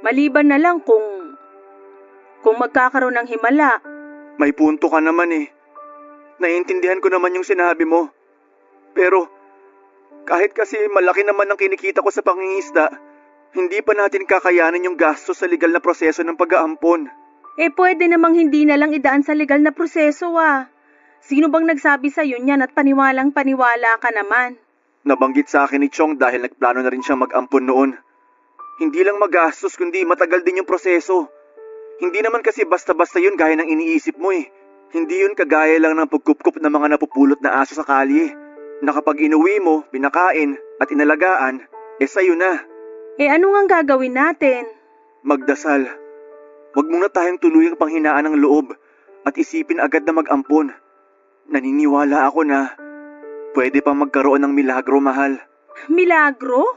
Maliban na lang kung magkakaroon ng himala. May punto ka naman eh. Naiintindihan ko naman yung sinabi mo. Pero kahit kasi malaki naman ang kinikita ko sa pangingisda, hindi pa natin kakayanin yung gasto sa legal na proseso ng pag-aampon. Eh pwede namang hindi na lang idaan sa legal na proseso ah. Sino bang nagsabi sa'yo niyan at paniwalang-paniwala ka naman? Nabanggit sa akin ni Chong dahil nagplano na rin siyang mag-ampon noon. Hindi lang magastos kundi matagal din yung proseso. Hindi naman kasi basta-basta yun gaya ng iniisip mo eh. Hindi yun kagaya lang ng pagkupkup ng mga napupulot na aso sa kalye. Na kapag inuwi mo, pinakain at inalagaan, sa'yo na. Eh ano nga gagawin natin? Magdasal. Huwag muna tayong tuluyang panghinaan ng loob at isipin agad na mag-ampon. Naniniwala ako na pwede pang magkaroon ng milagro, mahal. Milagro?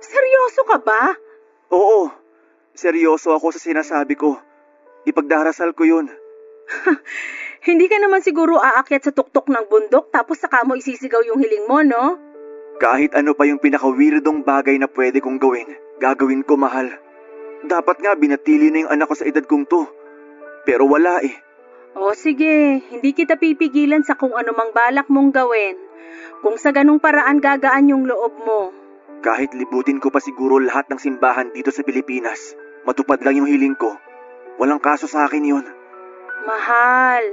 Seryoso ka ba? Oo, seryoso ako sa sinasabi ko. Ipagdarasal ko yun. Hindi ka naman siguro aakyat sa tuktok ng bundok tapos saka mo isisigaw yung hiling mo, no? Kahit ano pa yung pinaka-weirdong bagay na pwede kong gawin, gagawin ko, mahal. Dapat nga binatili na yung anak ko sa edad kong to. Pero wala eh. O sige, hindi kita pipigilan sa kung anumang balak mong gawin. Kung sa ganung paraan gagaan yung loob mo. Kahit libutin ko pa siguro lahat ng simbahan dito sa Pilipinas, matupad lang yung hiling ko. Walang kaso sa akin yun. Mahal,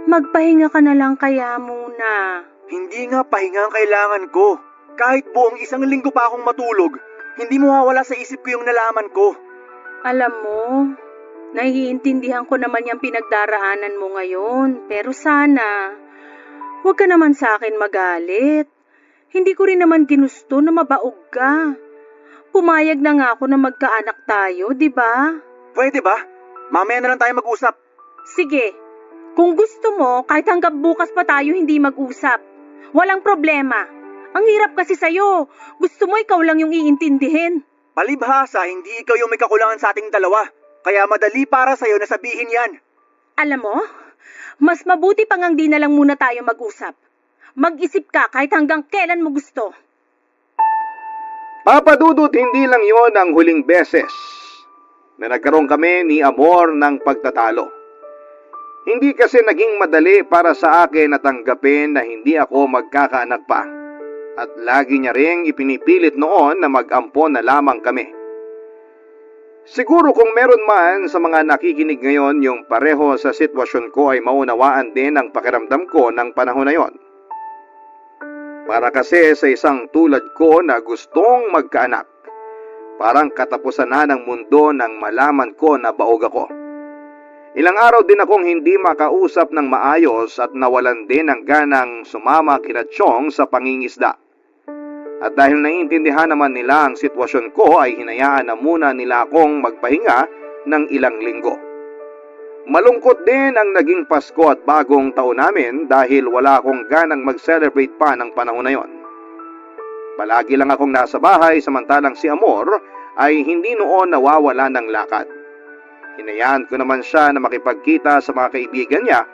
magpahinga ka na lang kaya muna. Hindi nga pahinga ang kailangan ko. Kahit buong 1 linggo pa akong matulog, hindi mawawala sa isip ko yung nalaman ko. Alam mo, naiintindihan ko naman yung pinagdaraanan mo ngayon. Pero sana, huwag ka naman sa akin magalit. Hindi ko rin naman ginusto na mabaog ka. Pumayag na nga ako na magkaanak tayo, di ba? Pwede ba? Mamaya na lang tayo mag-usap. Sige, Kung gusto mo, kahit hanggang bukas pa tayo hindi mag-usap. Walang problema. Ang hirap kasi sa'yo. Gusto mo ikaw lang yung iintindihin. Palibhasa, hindi ikaw yung may kakulangan sa ating dalawa. Kaya madali para sa'yo na sabihin yan. Alam mo, mas mabuti pang ang di na lang muna tayo mag-usap. Mag-isip ka kahit hanggang kailan mo gusto. Papa Dudut, hindi lang yon ang huling beses na nagkaroon kami ni Amor ng pagtatalo. Hindi kasi naging madali para sa akin na tanggapin na hindi ako magkakaanak pa. At lagi niya ring ipinipilit noon na mag-ampon na lamang kami. Siguro kung meron man sa mga nakikinig ngayon yung pareho sa sitwasyon ko ay maunawaan din ang pakiramdam ko ng panahon na yon. Para kasi sa isang tulad ko na gustong magkaanak, parang katapusan na ng mundo nang malaman ko na baog ako. Ilang araw din akong hindi makausap ng maayos at nawalan din ng ganang sumama kina Chong sa pangingisda. At dahil naiintindihan naman nila ang sitwasyon ko ay hinayaan na muna nila akong magpahinga ng ilang linggo. Malungkot din ang naging Pasko at bagong taon namin dahil wala akong ganang mag-celebrate pa ng panahon na yon. Palagi lang akong nasa bahay samantalang si Amor ay hindi noon nawawala ng lakad. Hinayaan ko naman siya na makipagkita sa mga kaibigan niya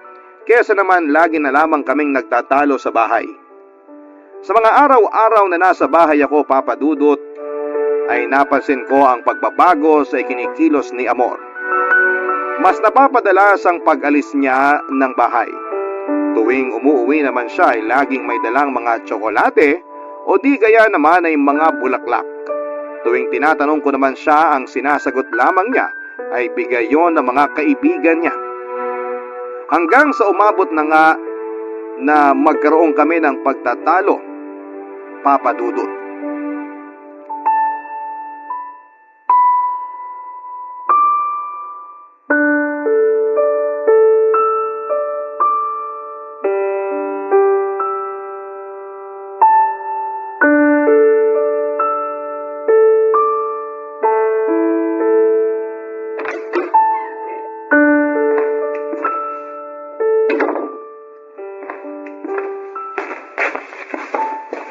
kesa naman lagi na lamang kaming nagtatalo sa bahay. Sa mga araw-araw na nasa bahay ako, Papa Dudut, ay napansin ko ang pagbabago sa ikinikilos ni Amor. Mas napapadalas ang pag-alis niya ng bahay. Tuwing umuwi naman siya ay laging may dalang mga tsokolate o di gaya naman ay mga bulaklak. Tuwing tinatanong ko naman siya, ang sinasagot lamang niya ay bigay yon ng mga kaibigan niya. Hanggang sa umabot na nga na magkaroon kami ng pagtatalo, Papa Dudut.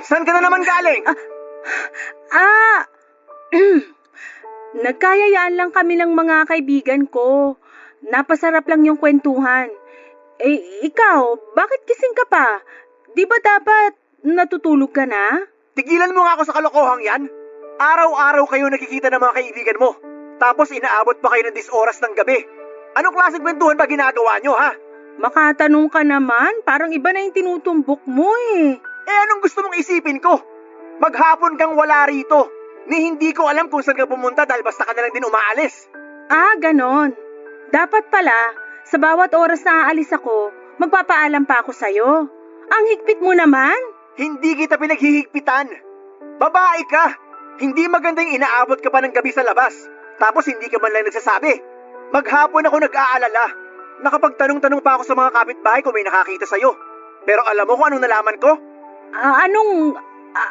Saan ka na naman galing? Nagkayayaan lang kami ng mga kaibigan ko. Napasarap lang yung kwentuhan. Eh, ikaw, bakit gising ka pa? Di ba dapat natutulog ka na? Tigilan mo nga ako sa kalokohang yan. Araw-araw kayo nakikita ng mga kaibigan mo. Tapos inaabot pa kayo ng 10 oras ng gabi. Anong klaseng kwentuhan ba ginagawa nyo, ha? Makatanong ka naman, parang iba na yung tinutumbok mo eh. Eh anong gusto mong isipin ko? Maghapon kang wala rito. Ni hindi ko alam kung saan ka pumunta dahil basta ka na lang din umaalis. Ganon. Dapat pala, sa bawat oras na aalis ako, magpapaalam pa ako sa'yo. Ang higpit mo naman. Hindi kita pinaghihigpitan. Babae ka. Hindi magandang inaabot ka pa ng gabi sa labas. Tapos hindi ka man lang nagsasabi. Maghapon ako nag-aalala. Nakapagtanong-tanong pa ako sa mga kapitbahay kung may nakakita sa'yo. Pero alam mo kung anong nalaman ko?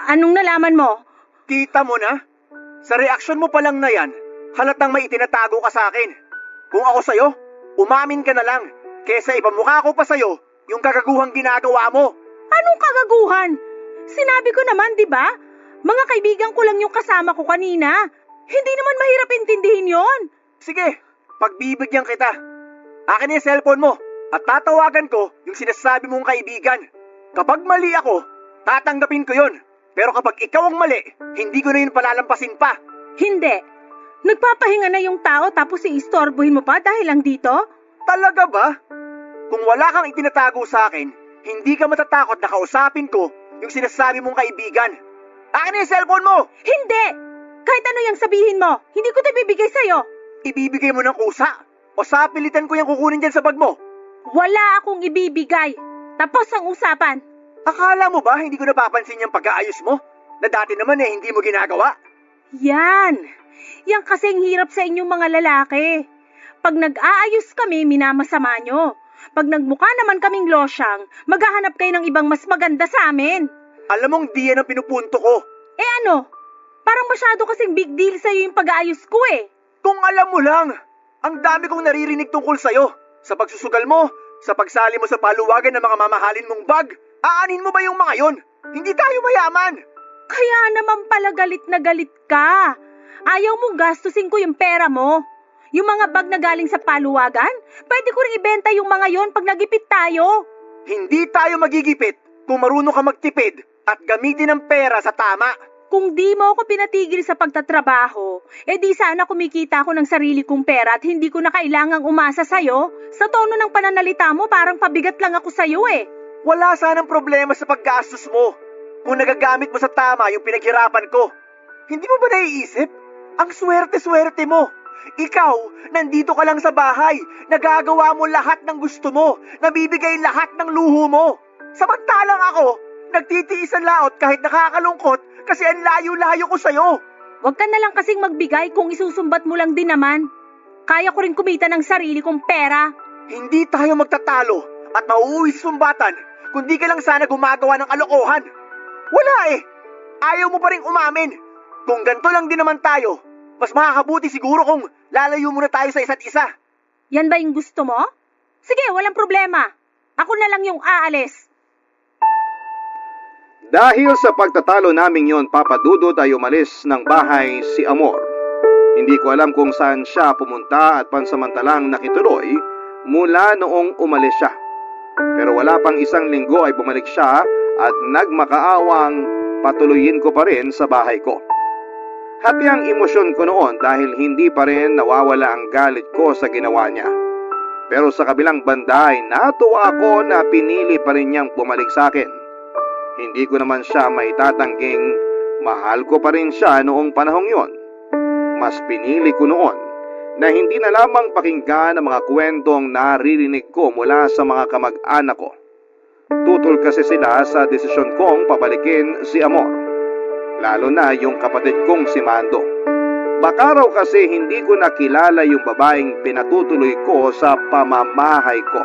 Anong nalaman mo? Kita mo na? Sa reaksyon mo pa lang na yan, halatang may itinatago ka sa akin. Kung ako sa'yo, umamin ka na lang. Kesa ipamukha ko pa sa'yo yung kagaguhang ginagawa mo. Anong kagaguhan? Sinabi ko naman, di ba? Mga kaibigan ko lang yung kasama ko kanina. Hindi naman mahirap intindihin yon. Sige, pagbibigyan kita. Akin yung cellphone mo at tatawagan ko yung sinasabi mong kaibigan. Kapag mali ako, tatanggapin ko yon. Pero kapag ikaw ang mali, hindi ko na yun palalampasin pa. Hindi. Nagpapahinga na yung tao tapos iistorbohin mo pa dahil lang dito? Talaga ba? Kung wala kang itinatago sa akin, hindi ka matatakot na kausapin ko yung sinasabi mong kaibigan. Akin na yung cellphone mo! Hindi! Kahit ano yung sabihin mo, hindi ko ito ibibigay sa'yo. Ibibigay mo ng kusa? O sapilitan ko yung kukunin dyan sa bag mo? Wala akong ibibigay. Tapos ang usapan. Akala mo ba hindi ko napapansin yung pag-aayos mo? Na dati naman hindi mo ginagawa? Yan. Yan kasing hirap sa inyong mga lalaki. Pag nag-aayos kami, minamasama nyo. Pag nagmukha naman kaming losyang, maghahanap kayo ng ibang mas maganda sa amin. Alam mong di yan ang pinupunto ko. Eh ano? Parang masyado kasing big deal sa'yo yung pag-aayos ko eh. Kung alam mo lang, ang dami kong naririnig tungkol sa'yo. Sa pagsusugal mo, Sa pagsali mo sa paluwagan ng mga mamahalin mong bag, aanin mo ba yung mga yon? Hindi tayo mayaman! Kaya naman pala galit na galit ka. Ayaw mong gastusin ko yung pera mo. Yung mga bag na galing sa paluwagan, pwede ko rin ibenta yung mga yon pag nagipit tayo. Hindi tayo magigipit kung marunong ka magtipid at gamitin ang pera sa tama. Kung di mo ako pinatigil sa pagtatrabaho, di sana kumikita ako ng sarili kong pera at hindi ko na kailangang umasa sa'yo. Sa tono ng pananalita mo, parang pabigat lang ako sa'yo eh. Wala sanang problema sa paggastos mo kung nagagamit mo sa tama yung pinaghirapan ko. Hindi mo ba naiisip? Ang swerte-swerte mo. Ikaw, nandito ka lang sa bahay, nagagawa mo lahat ng gusto mo, nabibigay lahat ng luho mo. Samantalang ako, nagtitiis ang laot kahit nakakalungkot kasi ang layo-layo ko sa'yo. Huwag ka na lang kasing magbigay kung isusumbat mo lang din naman. Kaya ko rin kumita ng sarili kong pera. Hindi tayo magtatalo at mauuwi sa sumbatan kung di ka lang sana gumagawa ng kalokohan. Wala eh. Ayaw mo pa rin umamin. Kung ganito lang din naman tayo, mas makakabuti siguro kung lalayo muna tayo sa isa't isa. Yan ba yung gusto mo? Sige, walang problema. Ako na lang yung aalis. Dahil sa pagtatalo naming yon, Papa Dudut ay umalis ng bahay si Amor. Hindi ko alam kung saan siya pumunta at pansamantalang nakituloy mula noong umalis siya. Pero wala pang isang linggo ay bumalik siya at nagmakaawang patuloyin ko pa rin sa bahay ko. Hati ang emosyon ko noon dahil hindi pa rin nawawala ang galit ko sa ginawa niya. Pero sa kabilang banda ay natuwa ako na pinili pa rin niyang bumalik sa akin. Hindi ko naman siya maitatangging mahal ko pa rin siya noong panahong yon. Mas pinili ko noon na hindi na lamang pakinggan ang mga kwentong naririnig ko mula sa mga kamag-anak ko. Tutol kasi sila sa desisyon kong pabalikin si Amor, lalo na yung kapatid kong si Mando. Baka raw kasi hindi ko nakilala yung babaeng pinatutuloy ko sa pamamahay ko.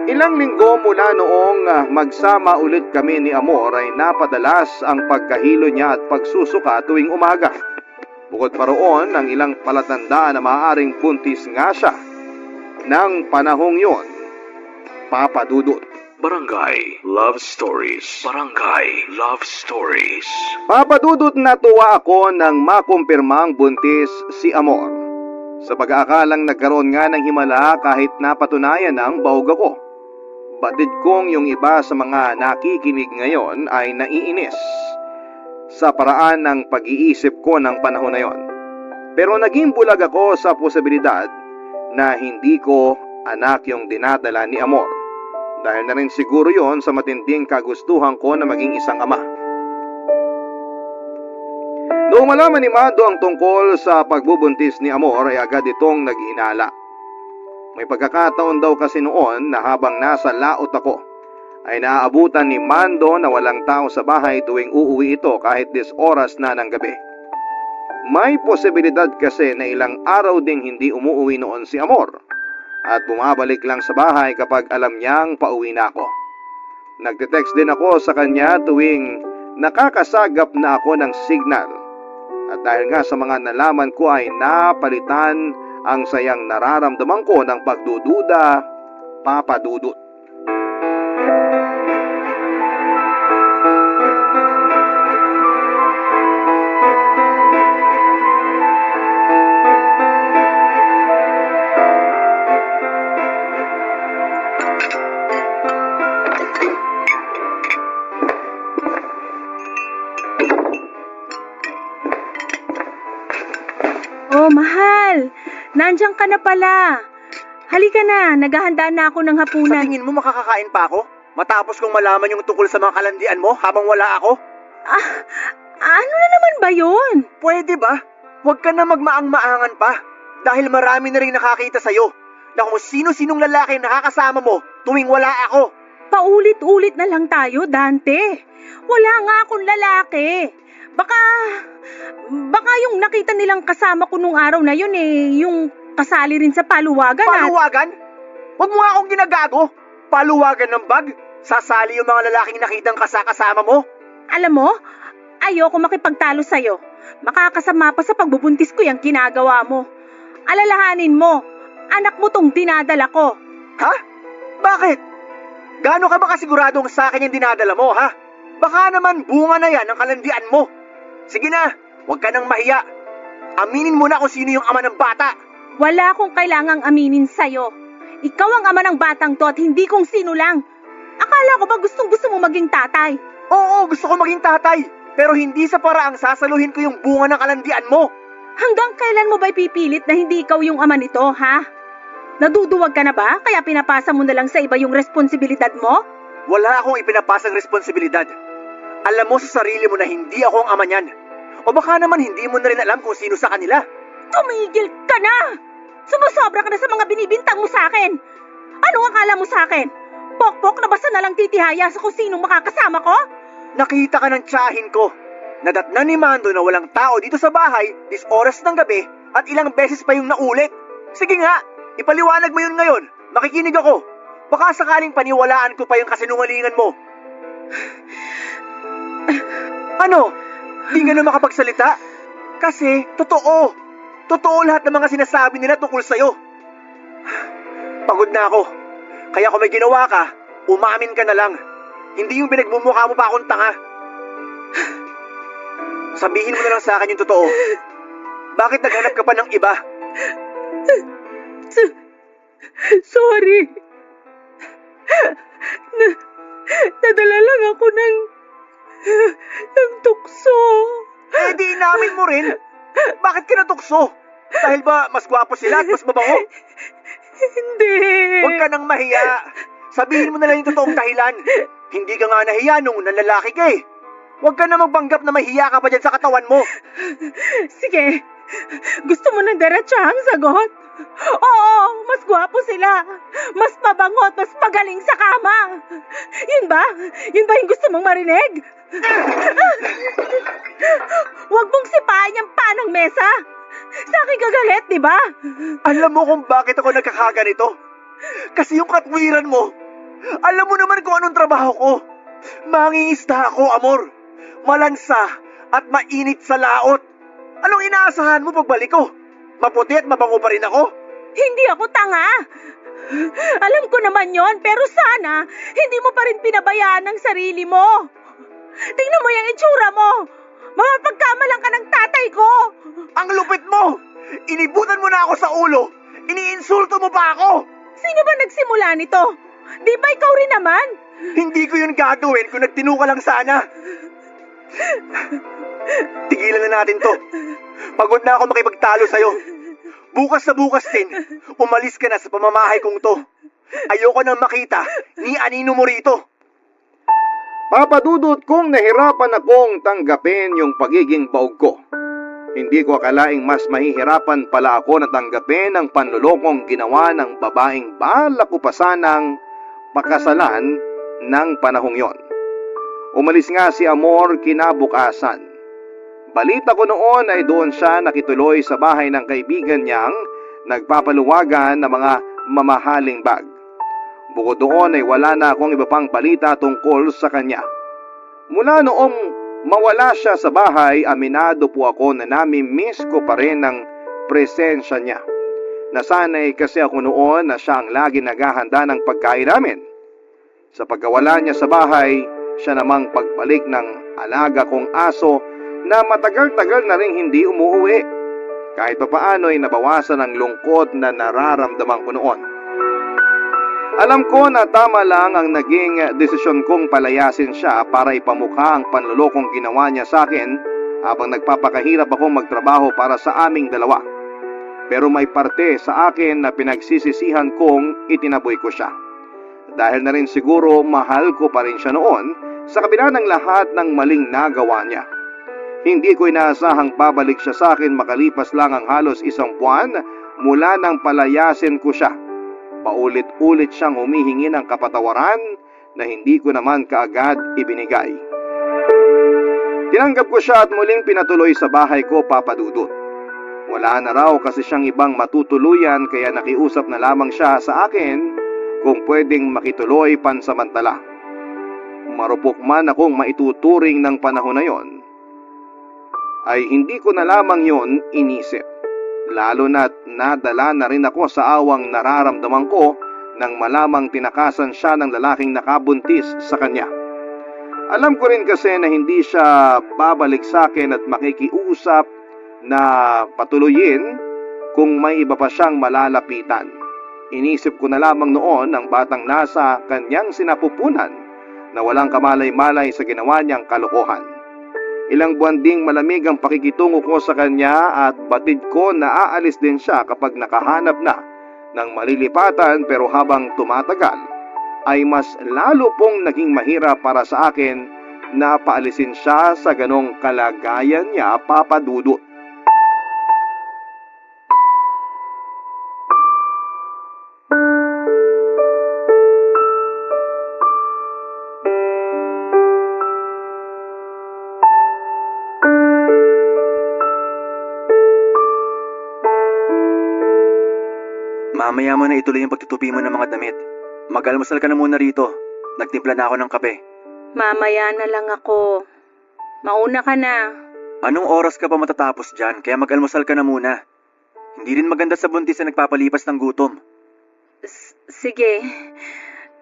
Ilang linggo mula noong magsama ulit kami ni Amor ay napadalas ang pagkahilo niya at pagsusuka tuwing umaga. Bukod pa roon ang ilang palatandaan na maaaring buntis nga siya ng panahong yon, Papa Dudut. Barangay Love Stories. Barangay Love Stories. Papa Dudut, natuwa ako nang makumpirmang buntis si Amor. Sa pag-aakalang nagkaroon nga ng himala kahit napatunayan ng baog ako. Batid kong yung iba sa mga nakikinig ngayon ay naiinis sa paraan ng pag-iisip ko ng panahon na yon. Pero naging bulag ako sa posibilidad na hindi ko anak yung dinadala ni Amor. Dahil na rin siguro yon sa matinding kagustuhan ko na maging isang ama. Noong malaman ni Mado ang tungkol sa pagbubuntis ni Amor ay agad itong naghinala. May pagkakataon daw kasi noon na habang nasa laot ako ay naaabutan ni Mando na walang tao sa bahay tuwing uuwi ito kahit 10 oras na ng gabi. May posibilidad kasi na ilang araw ding hindi umuwi noon si Amor at bumabalik lang sa bahay kapag alam niyang pauwi na ako. Nagte-text din ako sa kanya tuwing nakakasagap na ako ng signal. At dahil nga sa mga nalaman ko ay napalitan ang sayang nararamdaman ko ng pagdududa, Papa Dudut. Oh, mahal! Nandiyan ka na pala. Halika na, naghahanda na ako ng Sa hapunan. tingin mo makakakain pa ako? Matapos kong malaman yung tungkol sa mga kalandian mo habang wala ako? Ano na naman ba yun? Pwede ba? Huwag ka na magmaang-maangan pa. Dahil marami na rin nakakita sa'yo na kung sino-sinong lalaki nakakasama mo tuwing wala ako. Paulit-ulit na lang tayo, Dante. Wala nga akong lalaki. Baka yung nakita nilang kasama ko nung araw na yun yung kasali rin sa paluwagan. Paluwagan? Huwag mo nga akong ginagago. Paluwagan ng bag? Sasali yung mga lalaking nakitang kasama mo? Alam mo, ayoko makipagtalo sa'yo. Makakasama pa sa pagbubuntis ko yung ginagawa mo. Alalahanin mo, anak mo tong dinadala ko. Ha? Bakit? Gaano ka ba kasiguradong sa akin yung dinadala mo, ha? Baka naman bunga na yan ang kalandian mo. Sige na, huwag ka nang mahiya. Aminin mo na kung sino yung ama ng bata. Wala akong kailangang aminin sa'yo. Ikaw ang ama ng batang to at hindi kung sino lang. Akala ko ba gustong-gusto mo maging tatay? Oo, gusto ko maging tatay. Pero hindi sa paraang sasaluhin ko yung bunga ng kalandian mo. Hanggang kailan mo ba ipipilit na hindi ikaw yung ama nito, ha? Naduduwag ka na ba? Kaya pinapasa mo na lang sa iba yung responsibilidad mo? Wala akong ipinapasang responsibilidad. Alam mo sa sarili mo na hindi ako ang ama niyan. O baka naman hindi mo na rin alam kung sino sa kanila. Tumigil ka na! Sumusobra ka na sa mga binibintang mo sa akin. Anong akala mo sa akin? Pokpok na basta na lang titihaya sa kung sinong makakasama ko? Nakita ka ng tiyahin ko. Nadatnan ni Mando na walang tao dito sa bahay, dis oras ng gabi, at ilang beses pa yung naulit. Sige nga, ipaliwanag mo yun ngayon. Makikinig ako. Baka sakaling paniwalaan ko pa yung kasinungalingan mo. Ano? Di ka na makapagsalita? Kasi, totoo. Totoo lahat ng mga sinasabi nila tungkol sa'yo. Pagod na ako. Kaya kung may ginawa ka, umamin ka na lang. Hindi yung pinagmumukha mo pa akong tanga. Sabihin mo na lang sa akin yung totoo. Bakit naghanap ka pa ng iba? Sorry. Nadala lang ako ng tukso. Eh di inamin mo rin. Bakit ka natukso? Dahil ba mas gwapo sila at mas mabango? Hindi. Huwag ka nang mahiya. Sabihin mo na lang yung totoong dahilan. Hindi ka nga nahiya nung nalalaki ka eh. Huwag ka na magpanggap na mahiya ka pa dyan sa katawan mo. Sige. Gusto mo ng diretsahang sagot? Oo, mas gwapo sila. Mas mabango at mas magaling sa kama. Yun ba? Yun ba yung gusto mong marinig? Huwag mong sipain yung panang mesa. Sa akin kagalit, di ba? Alam mo kung bakit ako nagkakaganito? Kasi yung katwiran mo. Alam mo naman kung anong trabaho ko. Mangingista ako, amor. Malansa at mainit sa laot. Anong inaasahan mo pagbalik ko? Maputi at mabango pa rin ako? Hindi ako tanga. Alam ko naman yon, pero sana hindi mo pa rin pinabayaan ang sarili mo. Tingnan mo yung itsura mo. Mapagkamalang ka ng tatay ko. Ang lupit mo! Inibutan mo na ako sa ulo. Iniinsulto mo pa ako. Sino ba nagsimula nito? Di ba ikaw rin naman? Hindi ko yun gagawin kung nagtino ka lang sana. Tigilan na natin to. Pagod na ako makipagtalo sa'yo. Bukas na bukas din, umalis ka na sa pamamahay kong to. Ayoko nang makita ni anino mo rito. Papadudot kong nahirapan akong tanggapin yung pagiging baog ko. Hindi ko akalaing mas mahihirapan pala ako na tanggapin ang panlulokong ginawa ng babaeng balak ko pa sanang pakasalan ng panahong yon. Umalis nga si Amor kinabukasan. Balita ko noon ay doon siya nakituloy sa bahay ng kaibigan niyang nagpapaluwagan ng mga mamahaling bag. Bukod doon ay wala na akong iba pang balita tungkol sa kanya. Mula noong mawala siya sa bahay, aminado po ako na nami-miss ko pa rin ang presensya niya. Nasanay kasi ako noon na siya ang lagi naghahanda ng pagkain namin. Sa pagkawala niya sa bahay, siya namang pagbalik ng alaga kong aso na matagal-tagal na rin hindi umuwi. Kahit pa paano ay nabawasan ang lungkot na nararamdaman ko noon. Alam ko na tama lang ang naging desisyon kong palayasin siya para ipamukha ang panlulokong ginawa niya sa akin habang nagpapakahirap akong magtrabaho para sa aming dalawa. Pero may parte sa akin na pinagsisisihan kong itinaboy ko siya. Dahil na rin siguro mahal ko pa rin siya noon sa kabila ng lahat ng maling nagawa niya. Hindi ko inaasahang babalik siya sa akin makalipas lang ang halos 1 buwan mula nang palayasin ko siya. Paulit-ulit siyang humihingi ng kapatawaran na hindi ko naman kaagad ibinigay. Tinanggap ko siya at muling pinatuloy sa bahay ko, papadudot. Wala na raw kasi siyang ibang matutuluyan kaya nakiusap na lamang siya sa akin kung pwedeng makituloy pansamantala. Marupok man akong maituturing ng panahon na yon, ay hindi ko na lamang yon inisip. Lalo na't nadala na rin ako sa awang nararamdaman ko nang malamang tinakasan siya ng lalaking nakabuntis sa kanya. Alam ko rin kasi na hindi siya babalik sa akin at makikiusap na patuloyin kung may iba pa siyang malalapitan. Inisip ko na lamang noon ang batang nasa kanyang sinapupunan na walang kamalay-malay sa ginawa niyang kalokohan. Ilang buwan ding malamig ang pakikitungo ko sa kanya at batid ko na aalis din siya kapag nakahanap na ng malilipatan, pero habang tumatagal ay mas lalo pong naging mahirap para sa akin na paalisin siya sa ganong kalagayan niya, Papa Dudut. Mamaya mo na ituloy yung pagtutupi mo ng mga damit. Mag-almusal ka na muna rito. Nagtimpla na ako ng kape. Mamaya na lang ako. Mauna ka na. Anong oras ka pa matatapos dyan? Kaya mag-almusal ka na muna. Hindi rin maganda sa buntis na nagpapalipas ng gutom. Sige.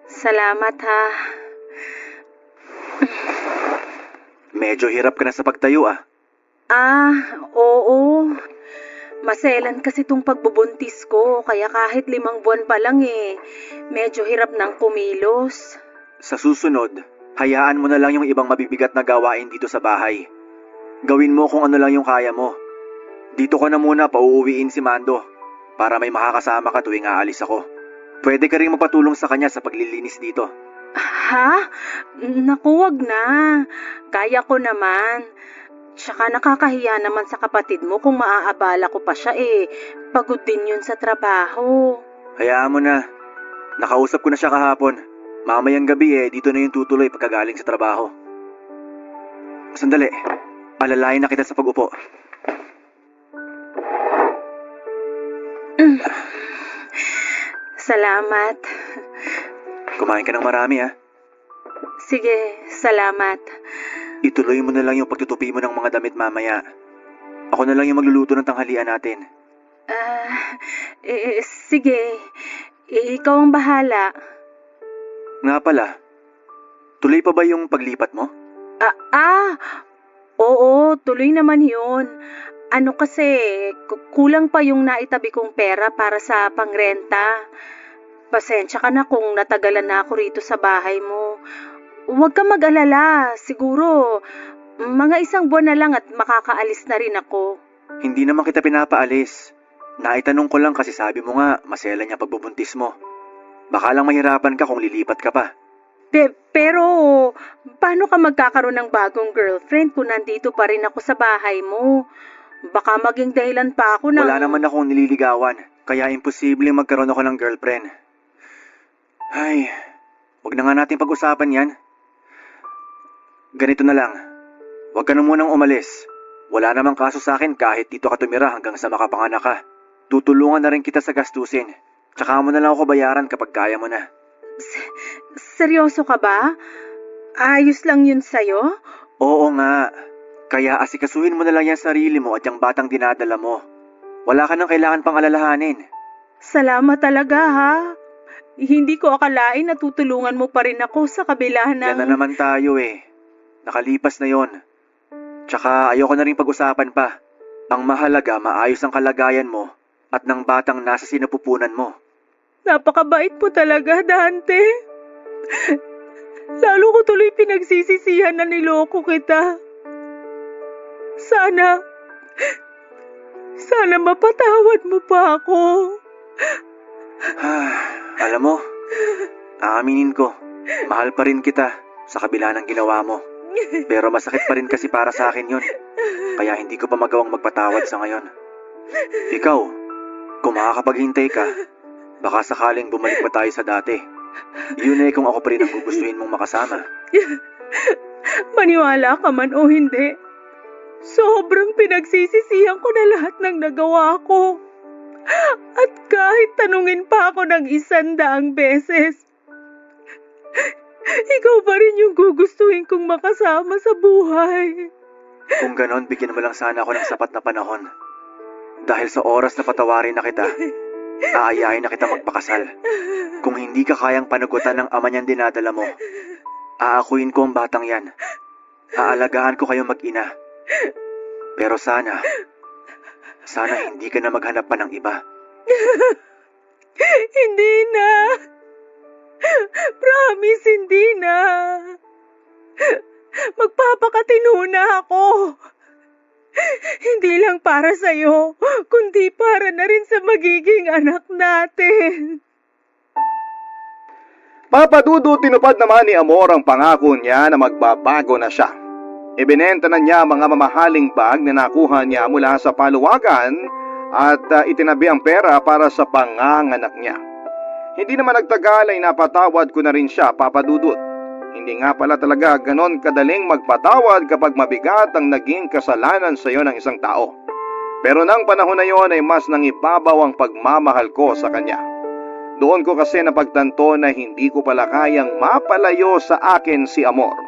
Salamat ha. Medyo hirap ka na sa pagtayo ah. Oo. Maselan kasi tong pagbubuntis ko, kaya kahit 5 buwan pa lang medyo hirap ng kumilos. Sa susunod, hayaan mo na lang yung ibang mabibigat na gawain dito sa bahay. Gawin mo kung ano lang yung kaya mo. Dito ko na muna pauuwiin si Mando para may makakasama ka tuwing aalis ako. Pwede ka rin magpatulong sa kanya sa paglilinis dito. Ha? Naku, wag na. Kaya ko naman. Tsaka nakakahiya naman sa kapatid mo kung maaabala ko pa siya Pagod din yun sa trabaho. Hayaan mo na. Nakausap ko na siya kahapon. Mamayang gabi dito na yung tutuloy pagkagaling sa trabaho. Sandali. Alalayan na kita sa pag-upo. Salamat. Kumain ka ng marami ah. Sige, salamat. Ituloy mo na lang yung pagtutupi mo ng mga damit mamaya. Ako na lang yung magluluto ng tanghalian natin. Sige. Ikaw ang bahala. Nga pala, tuloy pa ba yung paglipat mo? Oo, tuloy naman yun. Ano kasi, kulang pa yung naitabi kong pera para sa pangrenta. Pasensya ka na kung natagalan na ako rito sa bahay mo. Huwag ka mag-alala. Siguro, mga 1 buwan na lang at makakaalis na rin ako. Hindi naman kita pinapaalis. Naitanong ko lang kasi sabi mo nga, masela niya pagbubuntis mo. Baka lang mahirapan ka kung lilipat ka pa. Pero, paano ka magkakaroon ng bagong girlfriend kung nandito pa rin ako sa bahay mo? Baka maging dahilan pa ako ng... Wala naman akong nililigawan, kaya imposible magkaroon ako ng girlfriend. Ay, wag na nga natin pag-usapan yan. Ganito na lang, wag ka na munang umalis. Wala namang kaso sa akin kahit dito ka tumira hanggang sa makapanganak ka. Tutulungan na rin kita sa gastusin. Tsaka mo na lang ako bayaran kapag kaya mo na. Seryoso ka ba? Ayos lang yun sa'yo? Oo nga. Kaya asikasuhin mo na lang yung sarili mo at yung batang dinadala mo. Wala ka nang kailangan pang alalahanin. Salamat talaga ha. Hindi ko akalain na tutulungan mo pa rin ako sa kabila ng... Yan na naman tayo Nakalipas na yon. Tsaka ayoko na rin pag-usapan pa. Ang mahalaga, maayos ang kalagayan mo at ng batang nasa sinapupunan mo. Napakabait mo talaga, Dante. Lalo ko tuloy pinagsisisihan na niloko kita. Sana mapatawad mo pa ako. Alam mo, aaminin ko, mahal pa rin kita sa kabila ng ginawa mo. Pero masakit pa rin kasi para sa akin yun. Kaya hindi ko pa magawang magpatawad sa ngayon. Ikaw, kung makakapaghintay ka, baka sakaling bumalik pa tayo sa dati. Yun kung ako pa rin ang gugustuhin mong makasama. Maniwala ka man o hindi, sobrang pinagsisisihan ko na lahat ng nagawa ko. At kahit tanungin pa ako ng 100 beses, ikaw pa rin yung gugustuhin kong makasama sa buhay. Kung ganon, bigyan mo lang sana ako ng sapat na panahon. Dahil sa oras na patawarin na kita, aayain na kita magpakasal. Kung hindi ka kayang panagutan ng ama niyang dinadala mo, aakuin ko ang batang yan. Aalagaan ko kayo mag-ina. Pero sana hindi ka na maghanap pa ng iba. Hindi na. Promise, hindi na. Magpapakatino na ako. Hindi lang para sa'yo, kundi para na rin sa magiging anak natin. Papa Dudut, tinupad naman ni Amor ang pangako niya na magbabago na siya. Ibinenta na niya mga mamahaling bag na nakuha niya mula sa paluwagan at itinabi ang pera para sa panganganak niya. Hindi naman nagtagal ay napatawad ko na rin siya, Papa Dudut. Hindi nga pala talaga ganon kadaling magpatawad kapag mabigat ang naging kasalanan sa iyo ng isang tao. Pero nang panahon na yon ay mas nangibabaw ang pagmamahal ko sa kanya. Doon ko kasi napagtanto na hindi ko pala kayang mapalayo sa akin si Amor.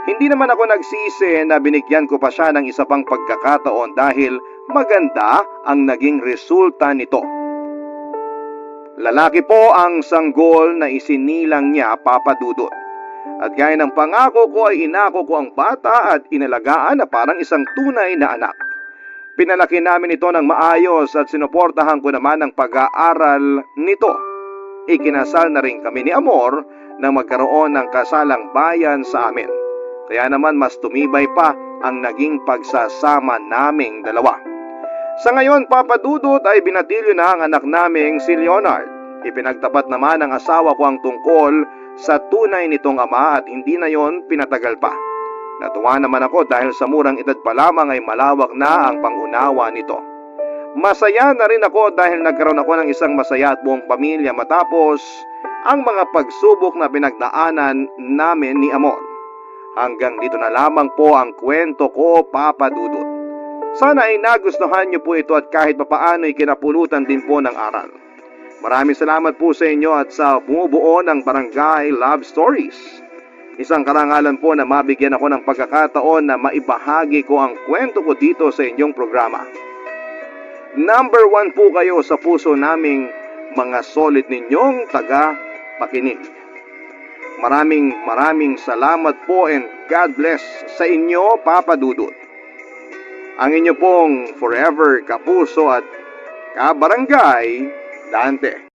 Hindi naman ako nagsisi na binigyan ko pa siya ng isa pang pagkakataon dahil maganda ang naging resulta nito. Lalaki po ang sanggol na isinilang niya, Papa Dudut. At gaya ng pangako ko ay inako ko ang bata at inalagaan na parang isang tunay na anak. Pinalaki namin ito ng maayos at sinuportahan ko naman ang pag-aaral nito. Ikinasal na rin kami ni Amor nang magkaroon ng kasalang bayan sa amin. Kaya naman mas tumibay pa ang naging pagsasama naming dalawa. Sa ngayon, Papa Dudut, ay binatilyo na ang anak naming si Leonard. Ipinagtapat naman ng asawa ko ang tungkol sa tunay nitong ama at hindi na yon pinatagal pa. Natuwa naman ako dahil sa murang edad pa lamang ay malawak na ang pangunawa nito. Masaya na rin ako dahil nagkaroon ako ng isang masaya at buong pamilya matapos ang mga pagsubok na pinagdaanan namin ni Amor. Hanggang dito na lamang po ang kwento ko, Papa Dudut. Sana ay nagustuhan niyo po ito at kahit papaano ay kinapulutan din po ng aral. Maraming salamat po sa inyo at sa bumubuo ng Barangay Love Stories. Isang karangalan po na mabigyan ako ng pagkakataon na maibahagi ko ang kwento ko dito sa inyong programa. Number 1 po kayo sa puso naming mga solid ninyong taga-pakinig. Maraming salamat po and God bless sa inyo, Papa Dudut. Ang inyo pong forever kapuso at kabarangay Dante.